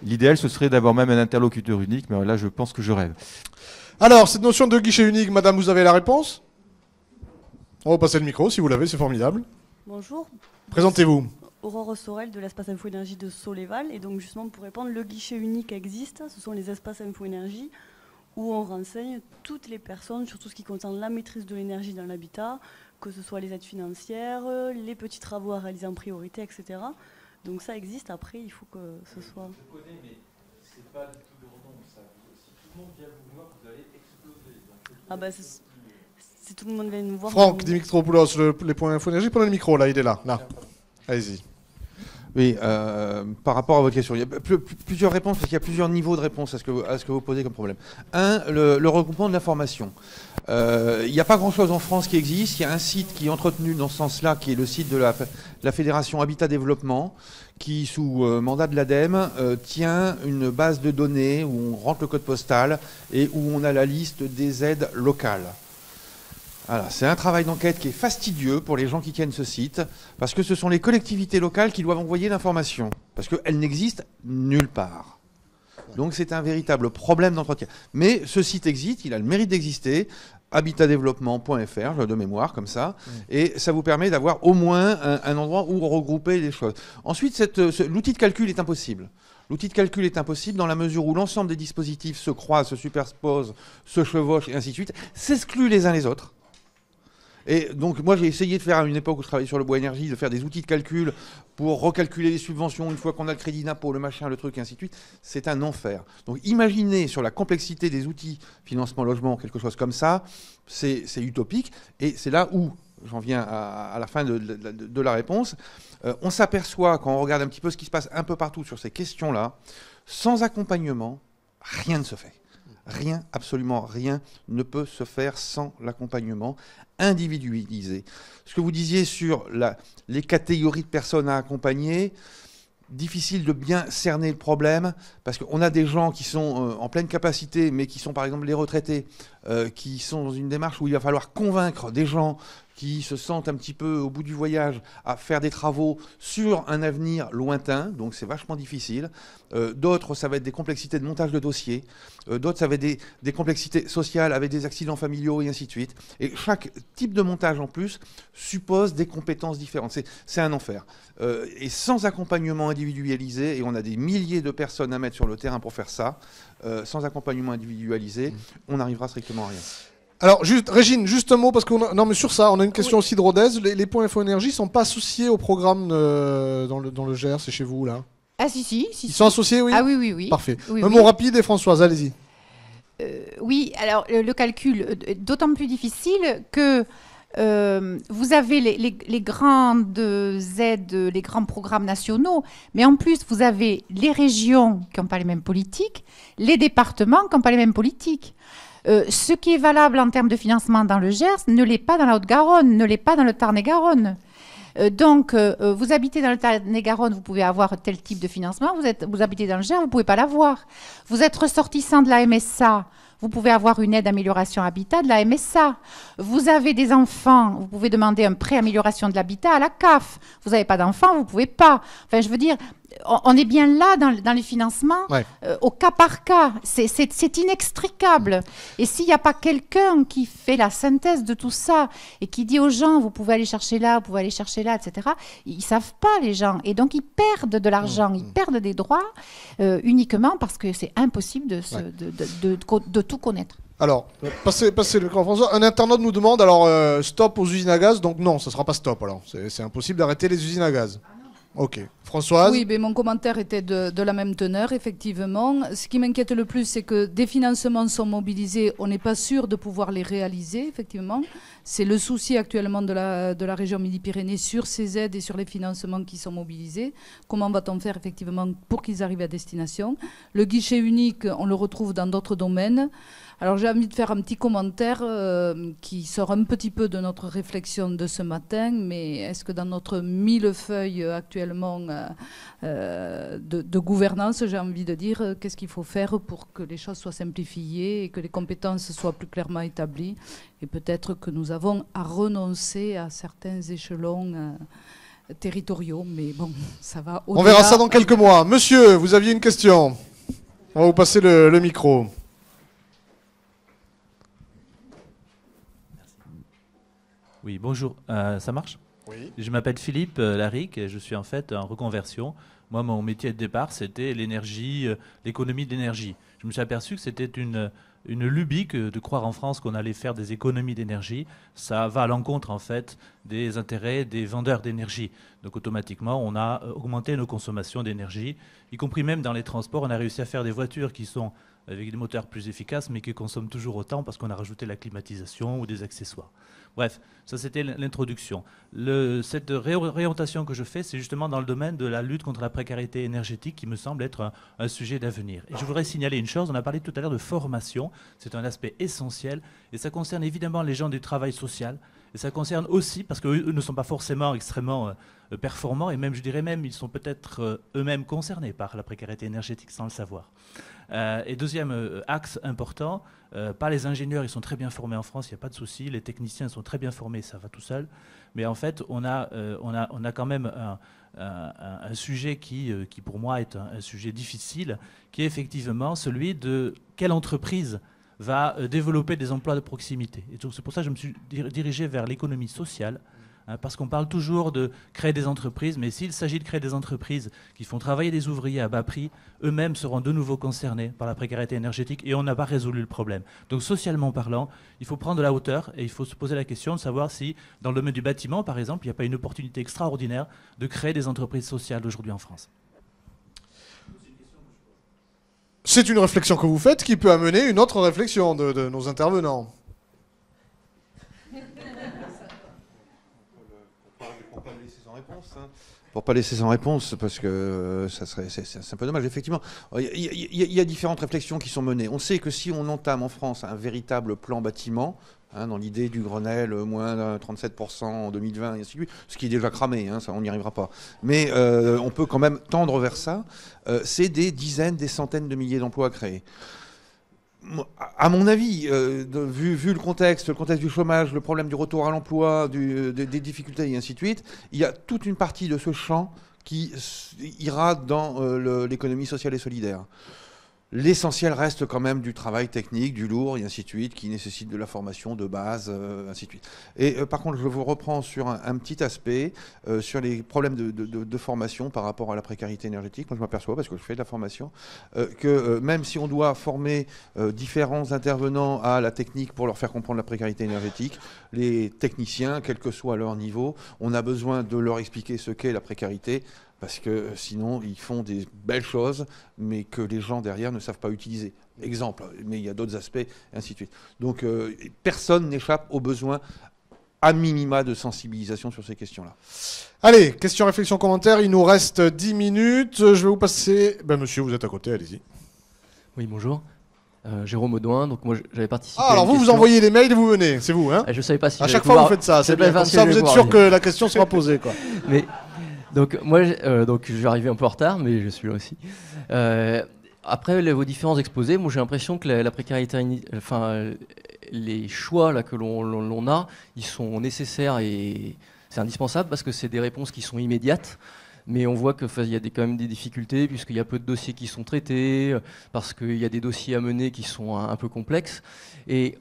[SPEAKER 8] L'idéal, ce serait d'avoir même un interlocuteur unique, mais là, je pense que je rêve.
[SPEAKER 1] Alors, cette notion de guichet unique, madame, vous avez la réponse? On va passer le micro, si vous l'avez, c'est formidable.
[SPEAKER 9] Bonjour.
[SPEAKER 1] Présentez-vous.
[SPEAKER 9] Aurore Sorel de l'espace Info-Énergie de Soleval. Et donc, justement, pour répondre, le guichet unique existe. Ce sont les espaces Info-Énergie où on renseigne toutes les personnes sur tout ce qui concerne la maîtrise de l'énergie dans l'habitat, que ce soit les aides financières, les petits travaux à réaliser en priorité, etc. Donc, ça existe. Après, il faut que ce soit...
[SPEAKER 8] Je connais, mais ce n'est pas du tout le nom, ça. Si tout le monde vient vous voir, vous allez exploser. Donc,
[SPEAKER 9] ah bah, Si tout le monde vient nous voir.
[SPEAKER 1] Franck Dimitropoulos, les points info énergie, prenez le micro, là, il est là. Allez-y.
[SPEAKER 2] Oui, par rapport à votre question, il y a plusieurs réponses, parce qu'il y a plusieurs niveaux de réponse à ce que vous posez comme problème. Un, le regroupement de l'information. Il n'y a pas grand-chose en France qui existe. Il y a un site qui est entretenu dans ce sens-là, qui est le site de la Fédération Habitat Développement, qui, sous mandat de l'ADEME, tient une base de données où on rentre le code postal et où on a la liste des aides locales. Voilà, c'est un travail d'enquête qui est fastidieux pour les gens qui tiennent ce site, parce que ce sont les collectivités locales qui doivent envoyer l'information, parce qu'elle n'existe nulle part. Donc c'est un véritable problème d'entretien. Mais ce site existe, il a le mérite d'exister, habitatdéveloppement.fr, de mémoire, comme ça, et ça vous permet d'avoir au moins un endroit où regrouper les choses. Ensuite, l'outil de calcul est impossible. L'outil de calcul est impossible dans la mesure où l'ensemble des dispositifs se croisent, se superposent, se chevauchent, et ainsi de suite, s'excluent les uns les autres. Et donc moi j'ai essayé de faire à une époque où je travaillais sur le bois énergie, de faire des outils de calcul pour recalculer les subventions une fois qu'on a le crédit d'impôt, le machin, le truc, et ainsi de suite. C'est un enfer. Donc imaginez sur la complexité des outils financement logement, quelque chose comme ça, c'est utopique. Et c'est là où, j'en viens à la fin de la réponse, on s'aperçoit quand on regarde un petit peu ce qui se passe un peu partout sur ces questions-là, sans accompagnement, rien ne se fait. Rien, absolument rien, ne peut se faire sans l'accompagnement individualisé. Ce que vous disiez sur les catégories de personnes à accompagner, difficile de bien cerner le problème, parce qu'on a des gens qui sont en pleine capacité, mais qui sont par exemple les retraités, qui sont dans une démarche où il va falloir convaincre des gens qui se sentent un petit peu au bout du voyage à faire des travaux sur un avenir lointain, donc c'est vachement difficile. D'autres, ça va être des complexités de montage de dossiers. D'autres, ça va être des complexités sociales avec des accidents familiaux et ainsi de suite. Et chaque type de montage en plus suppose des compétences différentes. C'est un enfer. Et sans accompagnement individualisé, et on a des milliers de personnes à mettre sur le terrain pour faire ça, sans accompagnement individualisé, on n'arrivera strictement à rien.
[SPEAKER 1] Alors, Régine, juste un mot, parce non, mais sur ça, on a une question aussi de Rodez. Les points info énergie ne sont pas associés au programme dans le Gers, c'est chez vous, là?
[SPEAKER 5] Ah si.
[SPEAKER 1] Ils sont associés, oui?
[SPEAKER 5] Ah oui.
[SPEAKER 1] Parfait.
[SPEAKER 5] Oui,
[SPEAKER 1] un mot rapide, et Françoise, allez-y.
[SPEAKER 5] Oui, alors le calcul, d'autant plus difficile que vous avez les grandes aides, les grands programmes nationaux, mais en plus, vous avez les régions qui n'ont pas les mêmes politiques, les départements qui n'ont pas les mêmes politiques. Ce qui est valable en termes de financement dans le Gers ne l'est pas dans la Haute-Garonne, ne l'est pas dans le Tarn-et-Garonne. Donc, vous habitez dans le Tarn-et-Garonne, vous pouvez avoir tel type de financement. Vous habitez dans le Gers, vous ne pouvez pas l'avoir. Vous êtes ressortissant de la MSA, vous pouvez avoir une aide amélioration habitat de la MSA. Vous avez des enfants, vous pouvez demander un prêt amélioration de l'habitat à la CAF. Vous n'avez pas d'enfants, vous ne pouvez pas. Enfin, je veux dire, on est bien là dans les financements, ouais. Au cas par cas. C'est inextricable. Et s'il n'y a pas quelqu'un qui fait la synthèse de tout ça et qui dit aux gens, vous pouvez aller chercher là, vous pouvez aller chercher là, etc., ils ne savent pas, les gens. Et donc, ils perdent de l'argent, ils perdent des droits uniquement parce que c'est impossible de tout connaître.
[SPEAKER 1] Alors, passez le grand François. Un internaute nous demande, stop aux usines à gaz. Donc non, ça ne sera pas stop. Alors, c'est impossible d'arrêter les usines à gaz. Ok. Françoise?
[SPEAKER 4] Oui, mais mon commentaire était de la même teneur, effectivement. Ce qui m'inquiète le plus, c'est que des financements sont mobilisés, on n'est pas sûr de pouvoir les réaliser, effectivement. C'est le souci actuellement de la région Midi-Pyrénées sur ces aides et sur les financements qui sont mobilisés. Comment va-t-on faire, effectivement, pour qu'ils arrivent à destination? Le guichet unique, on le retrouve dans d'autres domaines. Alors j'ai envie de faire un petit commentaire qui sort un petit peu de notre réflexion de ce matin, mais est-ce que dans notre millefeuille actuellement de gouvernance, j'ai envie de dire, qu'est-ce qu'il faut faire pour que les choses soient simplifiées et que les compétences soient plus clairement établies? Et peut-être que nous avons à renoncer à certains échelons territoriaux, mais bon, ça va au-delà.
[SPEAKER 1] On verra ça dans quelques mois. Monsieur, vous aviez une question? On va vous passer le micro.
[SPEAKER 10] Oui, bonjour. Ça marche?
[SPEAKER 1] Oui.
[SPEAKER 10] Je m'appelle Philippe Laric et je suis en fait en reconversion. Moi, mon métier de départ, c'était l'énergie, l'économie d'énergie. Je me suis aperçu que c'était une lubie de croire en France qu'on allait faire des économies d'énergie. Ça va à l'encontre, en fait, des intérêts des vendeurs d'énergie. Donc automatiquement, on a augmenté nos consommations d'énergie, y compris même dans les transports. On a réussi à faire des voitures qui sont avec des moteurs plus efficaces, mais qui consomment toujours autant parce qu'on a rajouté la climatisation ou des accessoires. Bref, ça c'était l'introduction. Cette réorientation que je fais, c'est justement dans le domaine de la lutte contre la précarité énergétique qui me semble être un sujet d'avenir. Et je voudrais signaler une chose, on a parlé tout à l'heure de formation, c'est un aspect essentiel, et ça concerne évidemment les gens du travail social, et ça concerne aussi, parce qu'eux ne sont pas forcément extrêmement performants, et même, je dirais même, ils sont peut-être eux-mêmes concernés par la précarité énergétique sans le savoir. Et deuxième axe important, pas les ingénieurs, ils sont très bien formés en France, il n'y a pas de souci, les techniciens sont très bien formés, ça va tout seul, mais en fait, on a quand même un sujet qui pour moi est un sujet difficile, qui est effectivement celui de quelle entreprise va développer des emplois de proximité. Et donc c'est pour ça que je me suis dirigé vers l'économie sociale, parce qu'on parle toujours de créer des entreprises, mais s'il s'agit de créer des entreprises qui font travailler des ouvriers à bas prix, eux-mêmes seront de nouveau concernés par la précarité énergétique et on n'a pas résolu le problème. Donc socialement parlant, il faut prendre de la hauteur et il faut se poser la question de savoir si, dans le domaine du bâtiment par exemple, il n'y a pas une opportunité extraordinaire de créer des entreprises sociales aujourd'hui en France.
[SPEAKER 1] C'est une réflexion que vous faites qui peut amener une autre réflexion de nos intervenants.
[SPEAKER 2] Pour pas laisser sans réponse, parce que c'est un peu dommage. Effectivement, il y a différentes réflexions qui sont menées. On sait que si on entame en France un véritable plan bâtiment, dans l'idée du Grenelle, moins 37% en 2020, et ainsi de suite, ce qui est déjà cramé, ça, on n'y arrivera pas. Mais on peut quand même tendre vers ça. C'est des dizaines, des centaines de milliers d'emplois à créer. À mon avis, vu le contexte du chômage, le problème du retour à l'emploi, des difficultés et ainsi de suite, il y a toute une partie de ce champ qui ira dans l'économie sociale et solidaire. L'essentiel reste quand même du travail technique, du lourd et ainsi de suite, qui nécessite de la formation de base, ainsi de suite. Et par contre, je vous reprends sur un petit aspect, sur les problèmes de formation par rapport à la précarité énergétique. Moi, je m'aperçois, parce que je fais de la formation, que même si on doit former différents intervenants à la technique pour leur faire comprendre la précarité énergétique, les techniciens, quel que soit leur niveau, on a besoin de leur expliquer ce qu'est la précarité, parce que sinon, ils font des belles choses, mais que les gens derrière ne savent pas utiliser. Exemple, mais il y a d'autres aspects, et ainsi de suite. Donc, personne n'échappe aux besoins à minima de sensibilisation sur ces questions-là.
[SPEAKER 1] Allez, questions, réflexions, commentaires. Il nous reste 10 minutes. Je vais vous passer... monsieur, vous êtes à côté, allez-y.
[SPEAKER 11] Oui, bonjour. Jérôme Audouin, donc moi j'avais participé.
[SPEAKER 1] Ah, alors vous envoyez les mails et vous venez, c'est vous, hein?
[SPEAKER 11] Je savais pas si
[SPEAKER 1] à chaque fois vous faites ça, c'est bien. Comme ça, vous êtes sûr que la question sera posée, quoi.
[SPEAKER 11] Mais donc moi, donc je vais arriver un peu en retard, mais je suis là aussi. Après vos différents exposés, moi j'ai l'impression que la précarité, les choix là que l'on a, ils sont nécessaires et c'est indispensable parce que c'est des réponses qui sont immédiates. Mais on voit qu'il y a quand même des difficultés puisqu'il y a peu de dossiers qui sont traités, parce qu'il y a des dossiers à mener qui sont un peu complexes. Et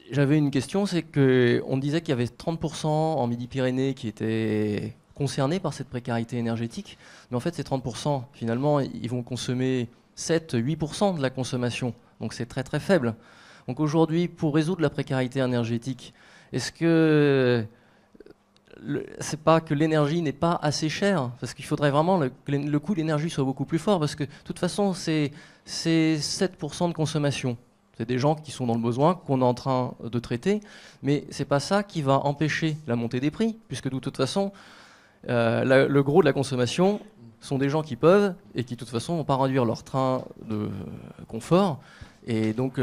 [SPEAKER 11] j'avais une question, c'est qu'on disait qu'il y avait 30% en Midi-Pyrénées qui étaient concernés par cette précarité énergétique. Mais en fait, ces 30%, finalement, ils vont consommer 7-8% de la consommation. Donc c'est très très faible. Donc aujourd'hui, pour résoudre la précarité énergétique, est-ce que... c'est pas que l'énergie n'est pas assez chère, parce qu'il faudrait vraiment que le coût de l'énergie soit beaucoup plus fort, parce que de toute façon, c'est 7% de consommation. C'est des gens qui sont dans le besoin, qu'on est en train de traiter, mais c'est pas ça qui va empêcher la montée des prix, puisque de toute façon, le gros de la consommation sont des gens qui peuvent, et qui de toute façon vont pas réduire leur train de confort, et donc...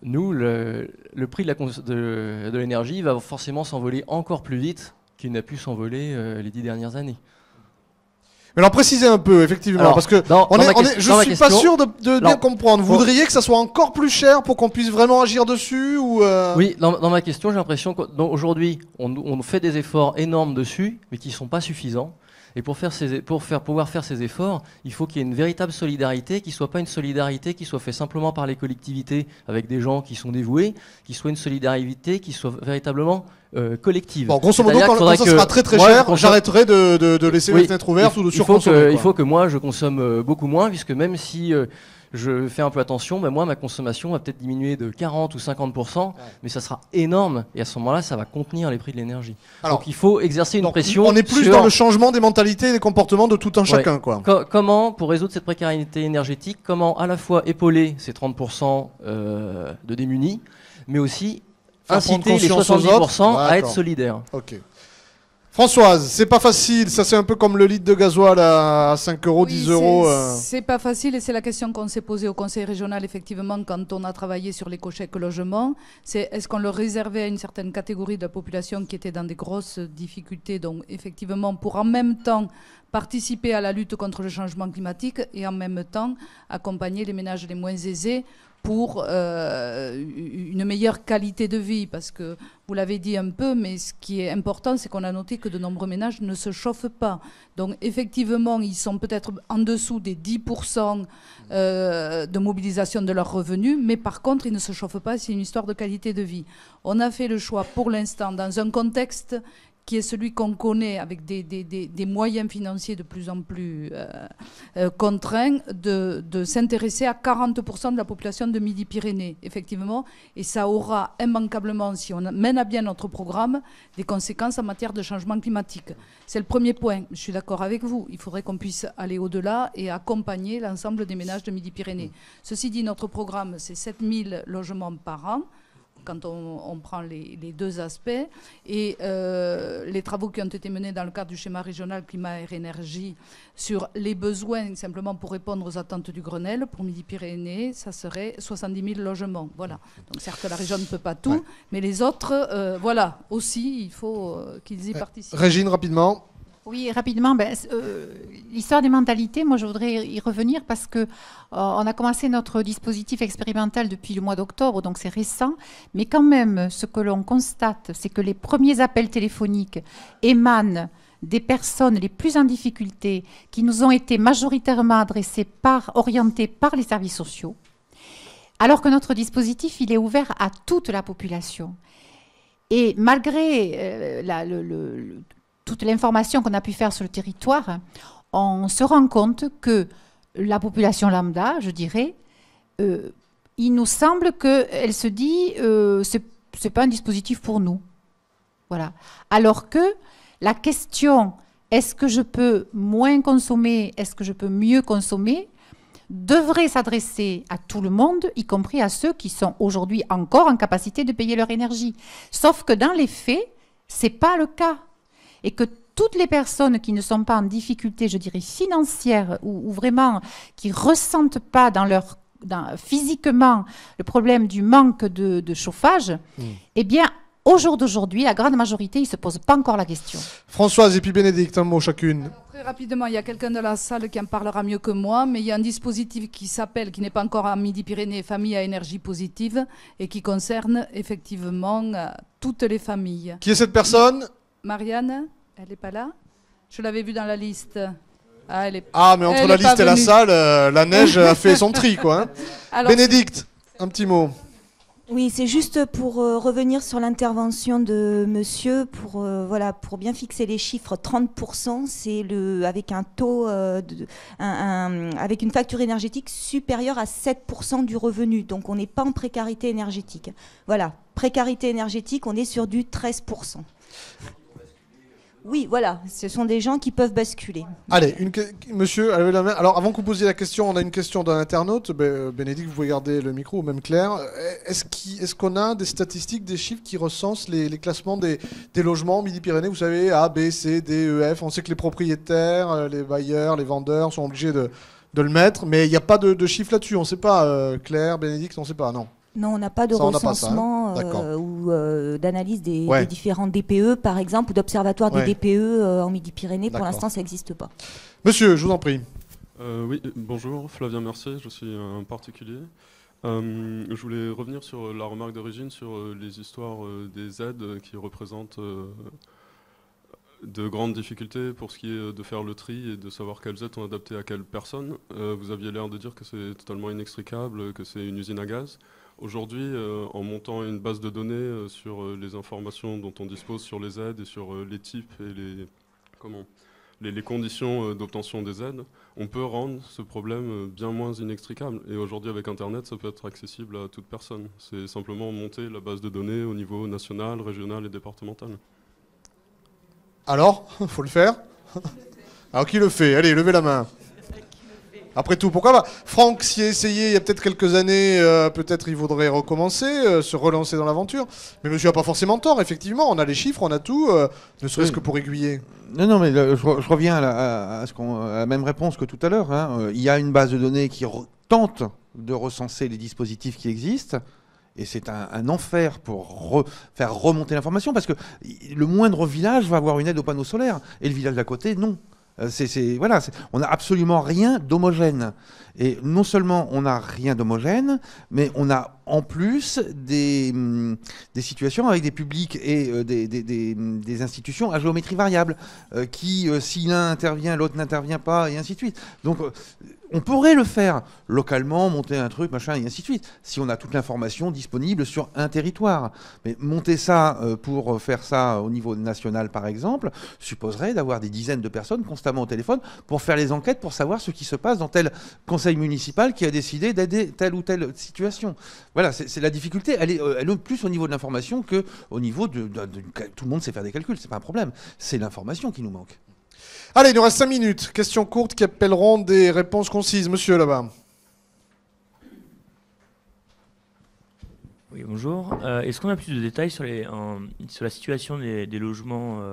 [SPEAKER 11] nous, le prix de l'énergie va forcément s'envoler encore plus vite qu'il n'a pu s'envoler les 10 dernières années.
[SPEAKER 1] Mais alors précisez un peu, effectivement, alors, parce que je ne suis pas sûr de bien comprendre. Vous voudriez que ça soit encore plus cher pour qu'on puisse vraiment agir dessus ou
[SPEAKER 11] Oui, dans ma question, j'ai l'impression qu'aujourd'hui, on fait des efforts énormes dessus, mais qui ne sont pas suffisants. Et pour pouvoir faire ces efforts, il faut qu'il y ait une véritable solidarité, qui ne soit pas une solidarité qui soit faite simplement par les collectivités avec des gens qui sont dévoués, qui soit une solidarité qui soit véritablement collective.
[SPEAKER 1] Bon, grosso modo, quand ça sera très très cher, j'arrêterai de laisser les fenêtres ouvertes ou de surconsommer.
[SPEAKER 11] Il faut que moi je consomme beaucoup moins, puisque même si je fais un peu attention, moi ma consommation va peut-être diminuer de 40 ou 50%, mais ça sera énorme, et à ce moment-là, ça va contenir les prix de l'énergie. Donc il faut exercer une pression.
[SPEAKER 1] On est plus dans le changement des mentalités et des comportements de tout un chacun, quoi.
[SPEAKER 11] Comment, pour résoudre cette précarité énergétique, comment à la fois épauler ces 30% de démunis, mais aussi inciter les 70% à être solidaires.
[SPEAKER 1] Ok. Françoise, c'est pas facile, ça c'est un peu comme le litre de gasoil à 5 euros, oui, 10 euros.
[SPEAKER 4] C'est pas facile et c'est la question qu'on s'est posée au Conseil régional effectivement quand on a travaillé sur l'éco-chèque logement. C'est est-ce qu'on le réservait à une certaine catégorie de la population qui était dans des grosses difficultés, donc effectivement pour en même temps participer à la lutte contre le changement climatique et en même temps accompagner les ménages les moins aisés pour une meilleure qualité de vie, parce que vous l'avez dit un peu, mais ce qui est important, c'est qu'on a noté que de nombreux ménages ne se chauffent pas. Donc effectivement, ils sont peut-être en dessous des 10% de mobilisation de leurs revenus, mais par contre, ils ne se chauffent pas, c'est une histoire de qualité de vie. On a fait le choix pour l'instant, dans un contexte qui est celui qu'on connaît, avec des moyens financiers de plus en plus contraints, de s'intéresser à 40% de la population de Midi-Pyrénées, effectivement. Et ça aura immanquablement, si on mène à bien notre programme, des conséquences en matière de changement climatique. C'est le premier point. Je suis d'accord avec vous. Il faudrait qu'on puisse aller au-delà et accompagner l'ensemble des ménages de Midi-Pyrénées. Ceci dit, notre programme, c'est 7000 logements par an, quand on prend les deux aspects. Et les travaux qui ont été menés dans le cadre du schéma régional climat et énergie sur les besoins, simplement pour répondre aux attentes du Grenelle, pour Midi-Pyrénées, ça serait 70 000 logements. Voilà. Donc certes, la région ne peut pas tout, mais les autres, voilà, aussi, il faut qu'ils y participent.
[SPEAKER 1] Régine, rapidement.
[SPEAKER 5] Oui, rapidement, l'histoire des mentalités, moi je voudrais y revenir parce que on a commencé notre dispositif expérimental depuis le mois d'octobre, donc c'est récent, mais quand même ce que l'on constate, c'est que les premiers appels téléphoniques émanent des personnes les plus en difficulté qui nous ont été majoritairement adressées orientées par les services sociaux, alors que notre dispositif, il est ouvert à toute la population. Et malgré toute l'information qu'on a pu faire sur le territoire, on se rend compte que la population lambda, je dirais, il nous semble qu'elle se dit c'est pas un dispositif pour nous. Voilà. Alors que la question est-ce que je peux moins consommer, est-ce que je peux mieux consommer, devrait s'adresser à tout le monde, y compris à ceux qui sont aujourd'hui encore en capacité de payer leur énergie. Sauf que dans les faits, c'est pas le cas. Et que toutes les personnes qui ne sont pas en difficulté, je dirais, financière, ou vraiment qui ne ressentent pas physiquement le problème du manque de chauffage, eh bien, au jour d'aujourd'hui, la grande majorité, ils ne se posent pas encore la question.
[SPEAKER 1] Françoise et puis Bénédicte, un mot chacune.
[SPEAKER 4] Alors, très rapidement, il y a quelqu'un de la salle qui en parlera mieux que moi, mais il y a un dispositif qui n'est pas encore à Midi-Pyrénées, Famille à énergie positive, et qui concerne effectivement toutes les familles.
[SPEAKER 1] Qui est cette personne ?
[SPEAKER 4] Marianne, elle n'est pas là? Je l'avais vue dans la liste. Mais
[SPEAKER 1] entre la liste et la salle, la neige a fait son tri, quoi. Hein. Alors, Bénédicte, un petit mot.
[SPEAKER 3] Oui, c'est juste pour revenir sur l'intervention de monsieur, pour bien fixer les chiffres. 30%, c'est avec un taux, avec une facture énergétique supérieure à 7% du revenu. Donc on n'est pas en précarité énergétique. Voilà, précarité énergétique, on est sur du 13%. Oui, voilà, ce sont des gens qui peuvent basculer.
[SPEAKER 1] Allez, monsieur, levez la main. Alors, avant que vous posiez la question, on a une question d'un internaute. Bénédicte, vous pouvez garder le micro, ou même Claire. Est-ce qu'on a des statistiques, des chiffres qui recensent les classements des logements Midi-Pyrénées? Vous savez, A, B, C, D, E, F. On sait que les propriétaires, les bailleurs, les vendeurs sont obligés de le mettre, mais il n'y a pas de chiffres là-dessus. On ne sait pas, Claire, Bénédicte, on ne sait pas, non.
[SPEAKER 3] Non, on n'a pas de recensement ou d'analyse des différents DPE, par exemple, ou d'observatoire des DPE en Midi-Pyrénées. Pour l'instant, ça n'existe pas.
[SPEAKER 1] Monsieur, je vous en prie.
[SPEAKER 12] Oui, bonjour, Flavien Mercier, je suis un particulier. Je voulais revenir sur la remarque d'origine sur les histoires des aides qui représentent de grandes difficultés pour ce qui est de faire le tri et de savoir quelles aides sont adaptées à quelles personnes. Vous aviez l'air de dire que c'est totalement inextricable, que c'est une usine à gaz. Aujourd'hui, en montant une base de données sur les informations dont on dispose sur les aides et sur les types et les conditions d'obtention des aides, on peut rendre ce problème bien moins inextricable. Et aujourd'hui, avec Internet, ça peut être accessible à toute personne. C'est simplement monter la base de données au niveau national, régional et départemental.
[SPEAKER 1] Alors, faut le faire. Alors qui le fait? Allez, levez la main. Après tout, pourquoi pas? Franck s'y est essayé il y a peut-être quelques années, peut-être il voudrait recommencer, se relancer dans l'aventure. Mais monsieur n'a pas forcément tort, effectivement, on a les chiffres, on a tout, ne serait-ce que pour aiguiller.
[SPEAKER 2] Non, mais je reviens à la même réponse que tout à l'heure. Hein. Il y a une base de données qui tente de recenser les dispositifs qui existent. Et c'est un enfer pour faire remonter l'information, parce que le moindre village va avoir une aide au panneau solaire, et le village d'à côté, non. Voilà, on n'a absolument rien d'homogène. Et non seulement on n'a rien d'homogène, mais on a en plus des situations avec des publics et des institutions à géométrie variable, qui, si l'un intervient, l'autre n'intervient pas, et ainsi de suite. Donc, on pourrait le faire localement, monter un truc, machin, et ainsi de suite, si on a toute l'information disponible sur un territoire. Mais monter ça pour faire ça au niveau national, par exemple, supposerait d'avoir des dizaines de personnes constamment au téléphone pour faire les enquêtes, pour savoir ce qui se passe dans tel conseil municipal qui a décidé d'aider telle ou telle situation. Voilà, c'est la difficulté. Elle est plus au niveau de l'information qu'au niveau de tout le monde sait faire des calculs, c'est pas un problème. C'est l'information qui nous manque.
[SPEAKER 1] Allez, il nous reste 5 minutes. Questions courtes qui appelleront des réponses concises. Monsieur, là-bas.
[SPEAKER 13] Oui, bonjour. Est-ce qu'on a plus de détails sur la situation des logements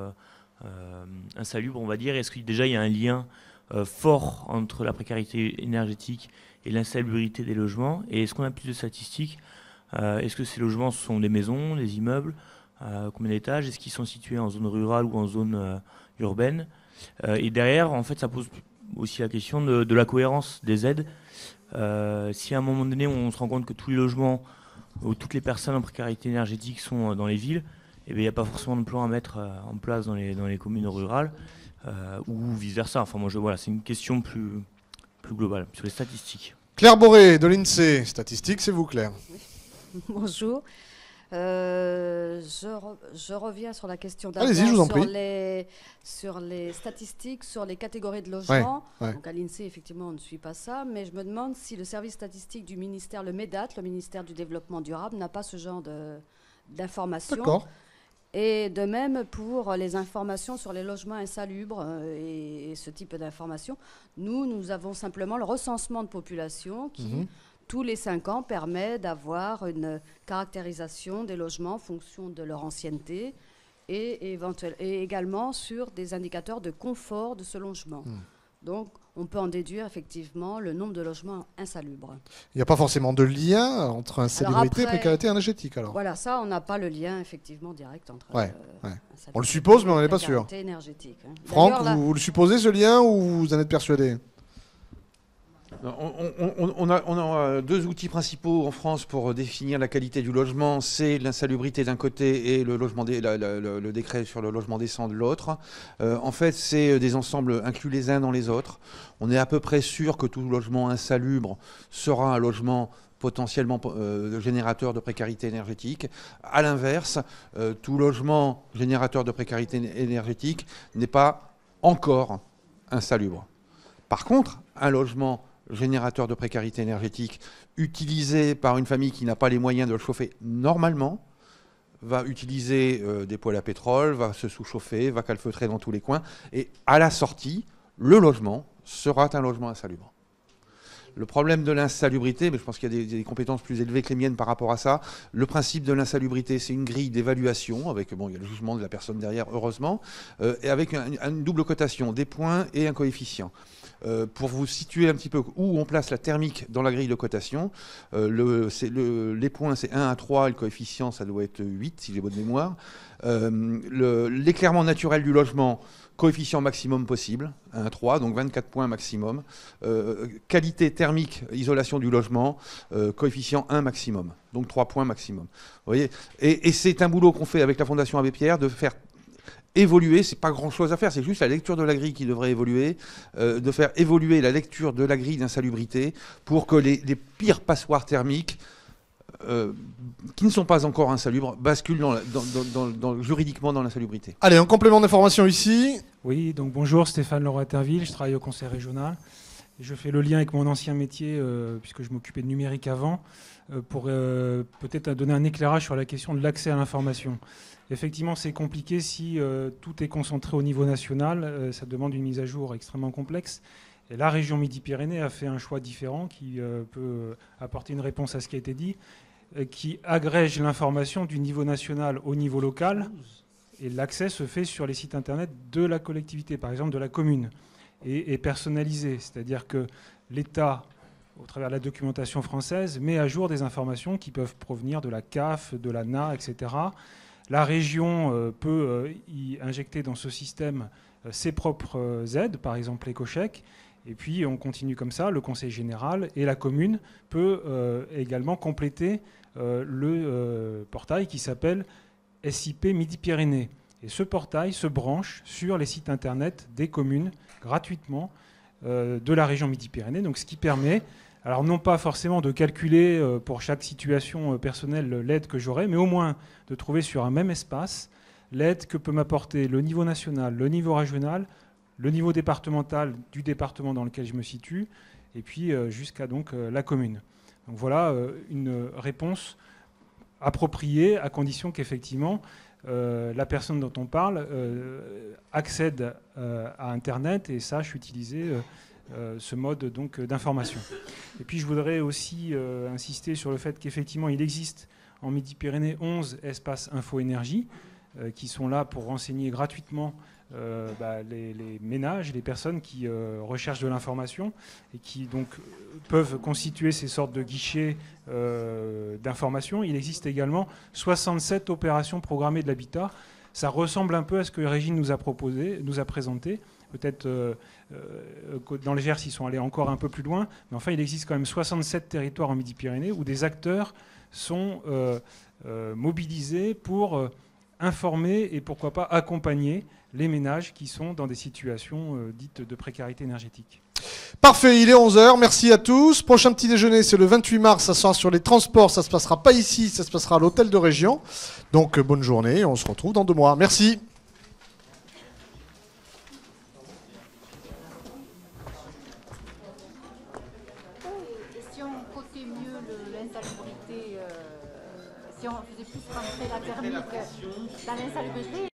[SPEAKER 13] insalubres, on va dire? Est-ce qu'il déjà il y a un lien fort entre la précarité énergétique et l'insalubrité des logements? Et est-ce qu'on a plus de statistiques? Est-ce que ces logements sont des maisons, des immeubles? Combien d'étages? Est-ce qu'ils sont situés en zone rurale ou en zone urbaine? Et derrière, en fait, ça pose aussi la question de la cohérence des aides. Si à un moment donné, on se rend compte que tous les logements ou toutes les personnes en précarité énergétique sont dans les villes, eh bien, il n'y a pas forcément de plan à mettre en place dans les communes rurales, ou vice-versa. Enfin, voilà, c'est une question plus globale sur les statistiques.
[SPEAKER 1] Claire Boré, de l'INSEE. Statistiques, c'est vous, Claire.
[SPEAKER 14] Bonjour. Je reviens sur la question d'avant, sur les statistiques, sur les catégories de logements. Ouais. Donc à l'INSEE, effectivement, on ne suit pas ça, mais je me demande si le service statistique du ministère, le MEDAT, le ministère du Développement Durable, n'a pas ce genre d'informations.
[SPEAKER 1] D'accord.
[SPEAKER 14] Et de même pour les informations sur les logements insalubres et ce type d'informations. Nous avons simplement le recensement de population qui... tous les 5 ans, permet d'avoir une caractérisation des logements en fonction de leur ancienneté et également sur des indicateurs de confort de ce logement. Donc, on peut en déduire effectivement le nombre de logements insalubres.
[SPEAKER 1] Il n'y a pas forcément de lien entre insalubrité et précarité énergétique, alors?
[SPEAKER 14] Voilà, ça, on n'a pas le lien effectivement direct entre
[SPEAKER 1] on le suppose, mais on n'en est pas sûr.
[SPEAKER 14] Énergétique, hein.
[SPEAKER 1] Franck, vous le supposez, ce lien, ou vous en êtes persuadé?
[SPEAKER 2] On a 2 outils principaux en France pour définir la qualité du logement, c'est l'insalubrité d'un côté et le décret sur le logement décent de l'autre. En fait, c'est des ensembles inclus les uns dans les autres. On est à peu près sûr que tout logement insalubre sera un logement potentiellement générateur de précarité énergétique. À l'inverse, tout logement générateur de précarité énergétique n'est pas encore insalubre. Par contre, un logement générateur de précarité énergétique utilisé par une famille qui n'a pas les moyens de le chauffer normalement, va utiliser des poêles à pétrole, va se sous-chauffer, va calfeutrer dans tous les coins, et à la sortie, le logement sera un logement insalubre. Le problème de l'insalubrité, mais je pense qu'il y a des compétences plus élevées que les miennes par rapport à ça. Le principe de l'insalubrité, c'est une grille d'évaluation, avec, il y a le jugement de la personne derrière, heureusement, et avec une double cotation, des points et un coefficient. Pour vous situer un petit peu où on place la thermique dans la grille de cotation, les points, c'est 1 à 3, et le coefficient, ça doit être 8, si j'ai bonne mémoire. L'éclairement naturel du logement, coefficient maximum possible, 1 à 3, donc 24 points maximum. Qualité thermique, isolation du logement, coefficient 1 maximum, donc 3 points maximum. Vous voyez, et c'est un boulot qu'on fait avec la Fondation Abbé Pierre de faire évoluer, c'est pas grand-chose à faire, c'est juste la lecture de la grille qui devrait évoluer, de faire évoluer la lecture de la grille d'insalubrité pour que les pires passoires thermiques qui ne sont pas encore insalubres basculent juridiquement dans l'insalubrité.
[SPEAKER 1] Allez, un complément d'information ici.
[SPEAKER 15] Oui, donc bonjour, Stéphane Leroy-Terville, je travaille au conseil régional. Je fais le lien avec mon ancien métier, puisque je m'occupais de numérique avant, pour peut-être donner un éclairage sur la question de l'accès à l'information. Effectivement, c'est compliqué si tout est concentré au niveau national. Ça demande une mise à jour extrêmement complexe. Et la région Midi-Pyrénées a fait un choix différent qui peut apporter une réponse à ce qui a été dit, qui agrège l'information du niveau national au niveau local. Et l'accès se fait sur les sites internet de la collectivité, par exemple de la commune, et personnalisé. C'est-à-dire que l'État, au travers de la documentation française, met à jour des informations qui peuvent provenir de la CAF, de l'ANA, etc. La région peut y injecter dans ce système ses propres aides, par exemple l'éco-chèque. Et puis on continue comme ça, le conseil général et la commune peut également compléter le portail qui s'appelle SIP Midi-Pyrénées. Et ce portail se branche sur les sites internet des communes gratuitement de la région Midi-Pyrénées. Donc ce qui permet, alors non pas forcément de calculer pour chaque situation personnelle l'aide que j'aurai, mais au moins de trouver sur un même espace l'aide que peut m'apporter le niveau national, le niveau régional, le niveau départemental du département dans lequel je me situe, et puis jusqu'à donc la commune. Donc voilà une réponse appropriée à condition qu'effectivement la personne dont on parle accède à Internet et sache utiliser ce mode donc d'information. Et puis je voudrais aussi insister sur le fait qu'effectivement il existe en Midi-Pyrénées 11 espaces info-énergie qui sont là pour renseigner gratuitement les ménages, les personnes qui recherchent de l'information et qui donc peuvent constituer ces sortes de guichets d'information. Il existe également 67 opérations programmées de l'habitat. Ça ressemble un peu à ce que Régine nous a présenté. Peut-être dans les Gers, ils sont allés encore un peu plus loin. Mais enfin, il existe quand même 67 territoires en Midi-Pyrénées où des acteurs sont mobilisés pour informer et pourquoi pas accompagner les ménages qui sont dans des situations dites de précarité énergétique.
[SPEAKER 1] Parfait, il est 11h, merci à tous. Prochain petit déjeuner, c'est le 28 mars, ça sera sur les transports, ça ne se passera pas ici, ça se passera à l'hôtel de région. Donc bonne journée, on se retrouve dans 2 mois. Merci.
[SPEAKER 5] Si on cotait mieux l'insalubrité, si on faisait plus rentrer la thermique dans l'insalubrité,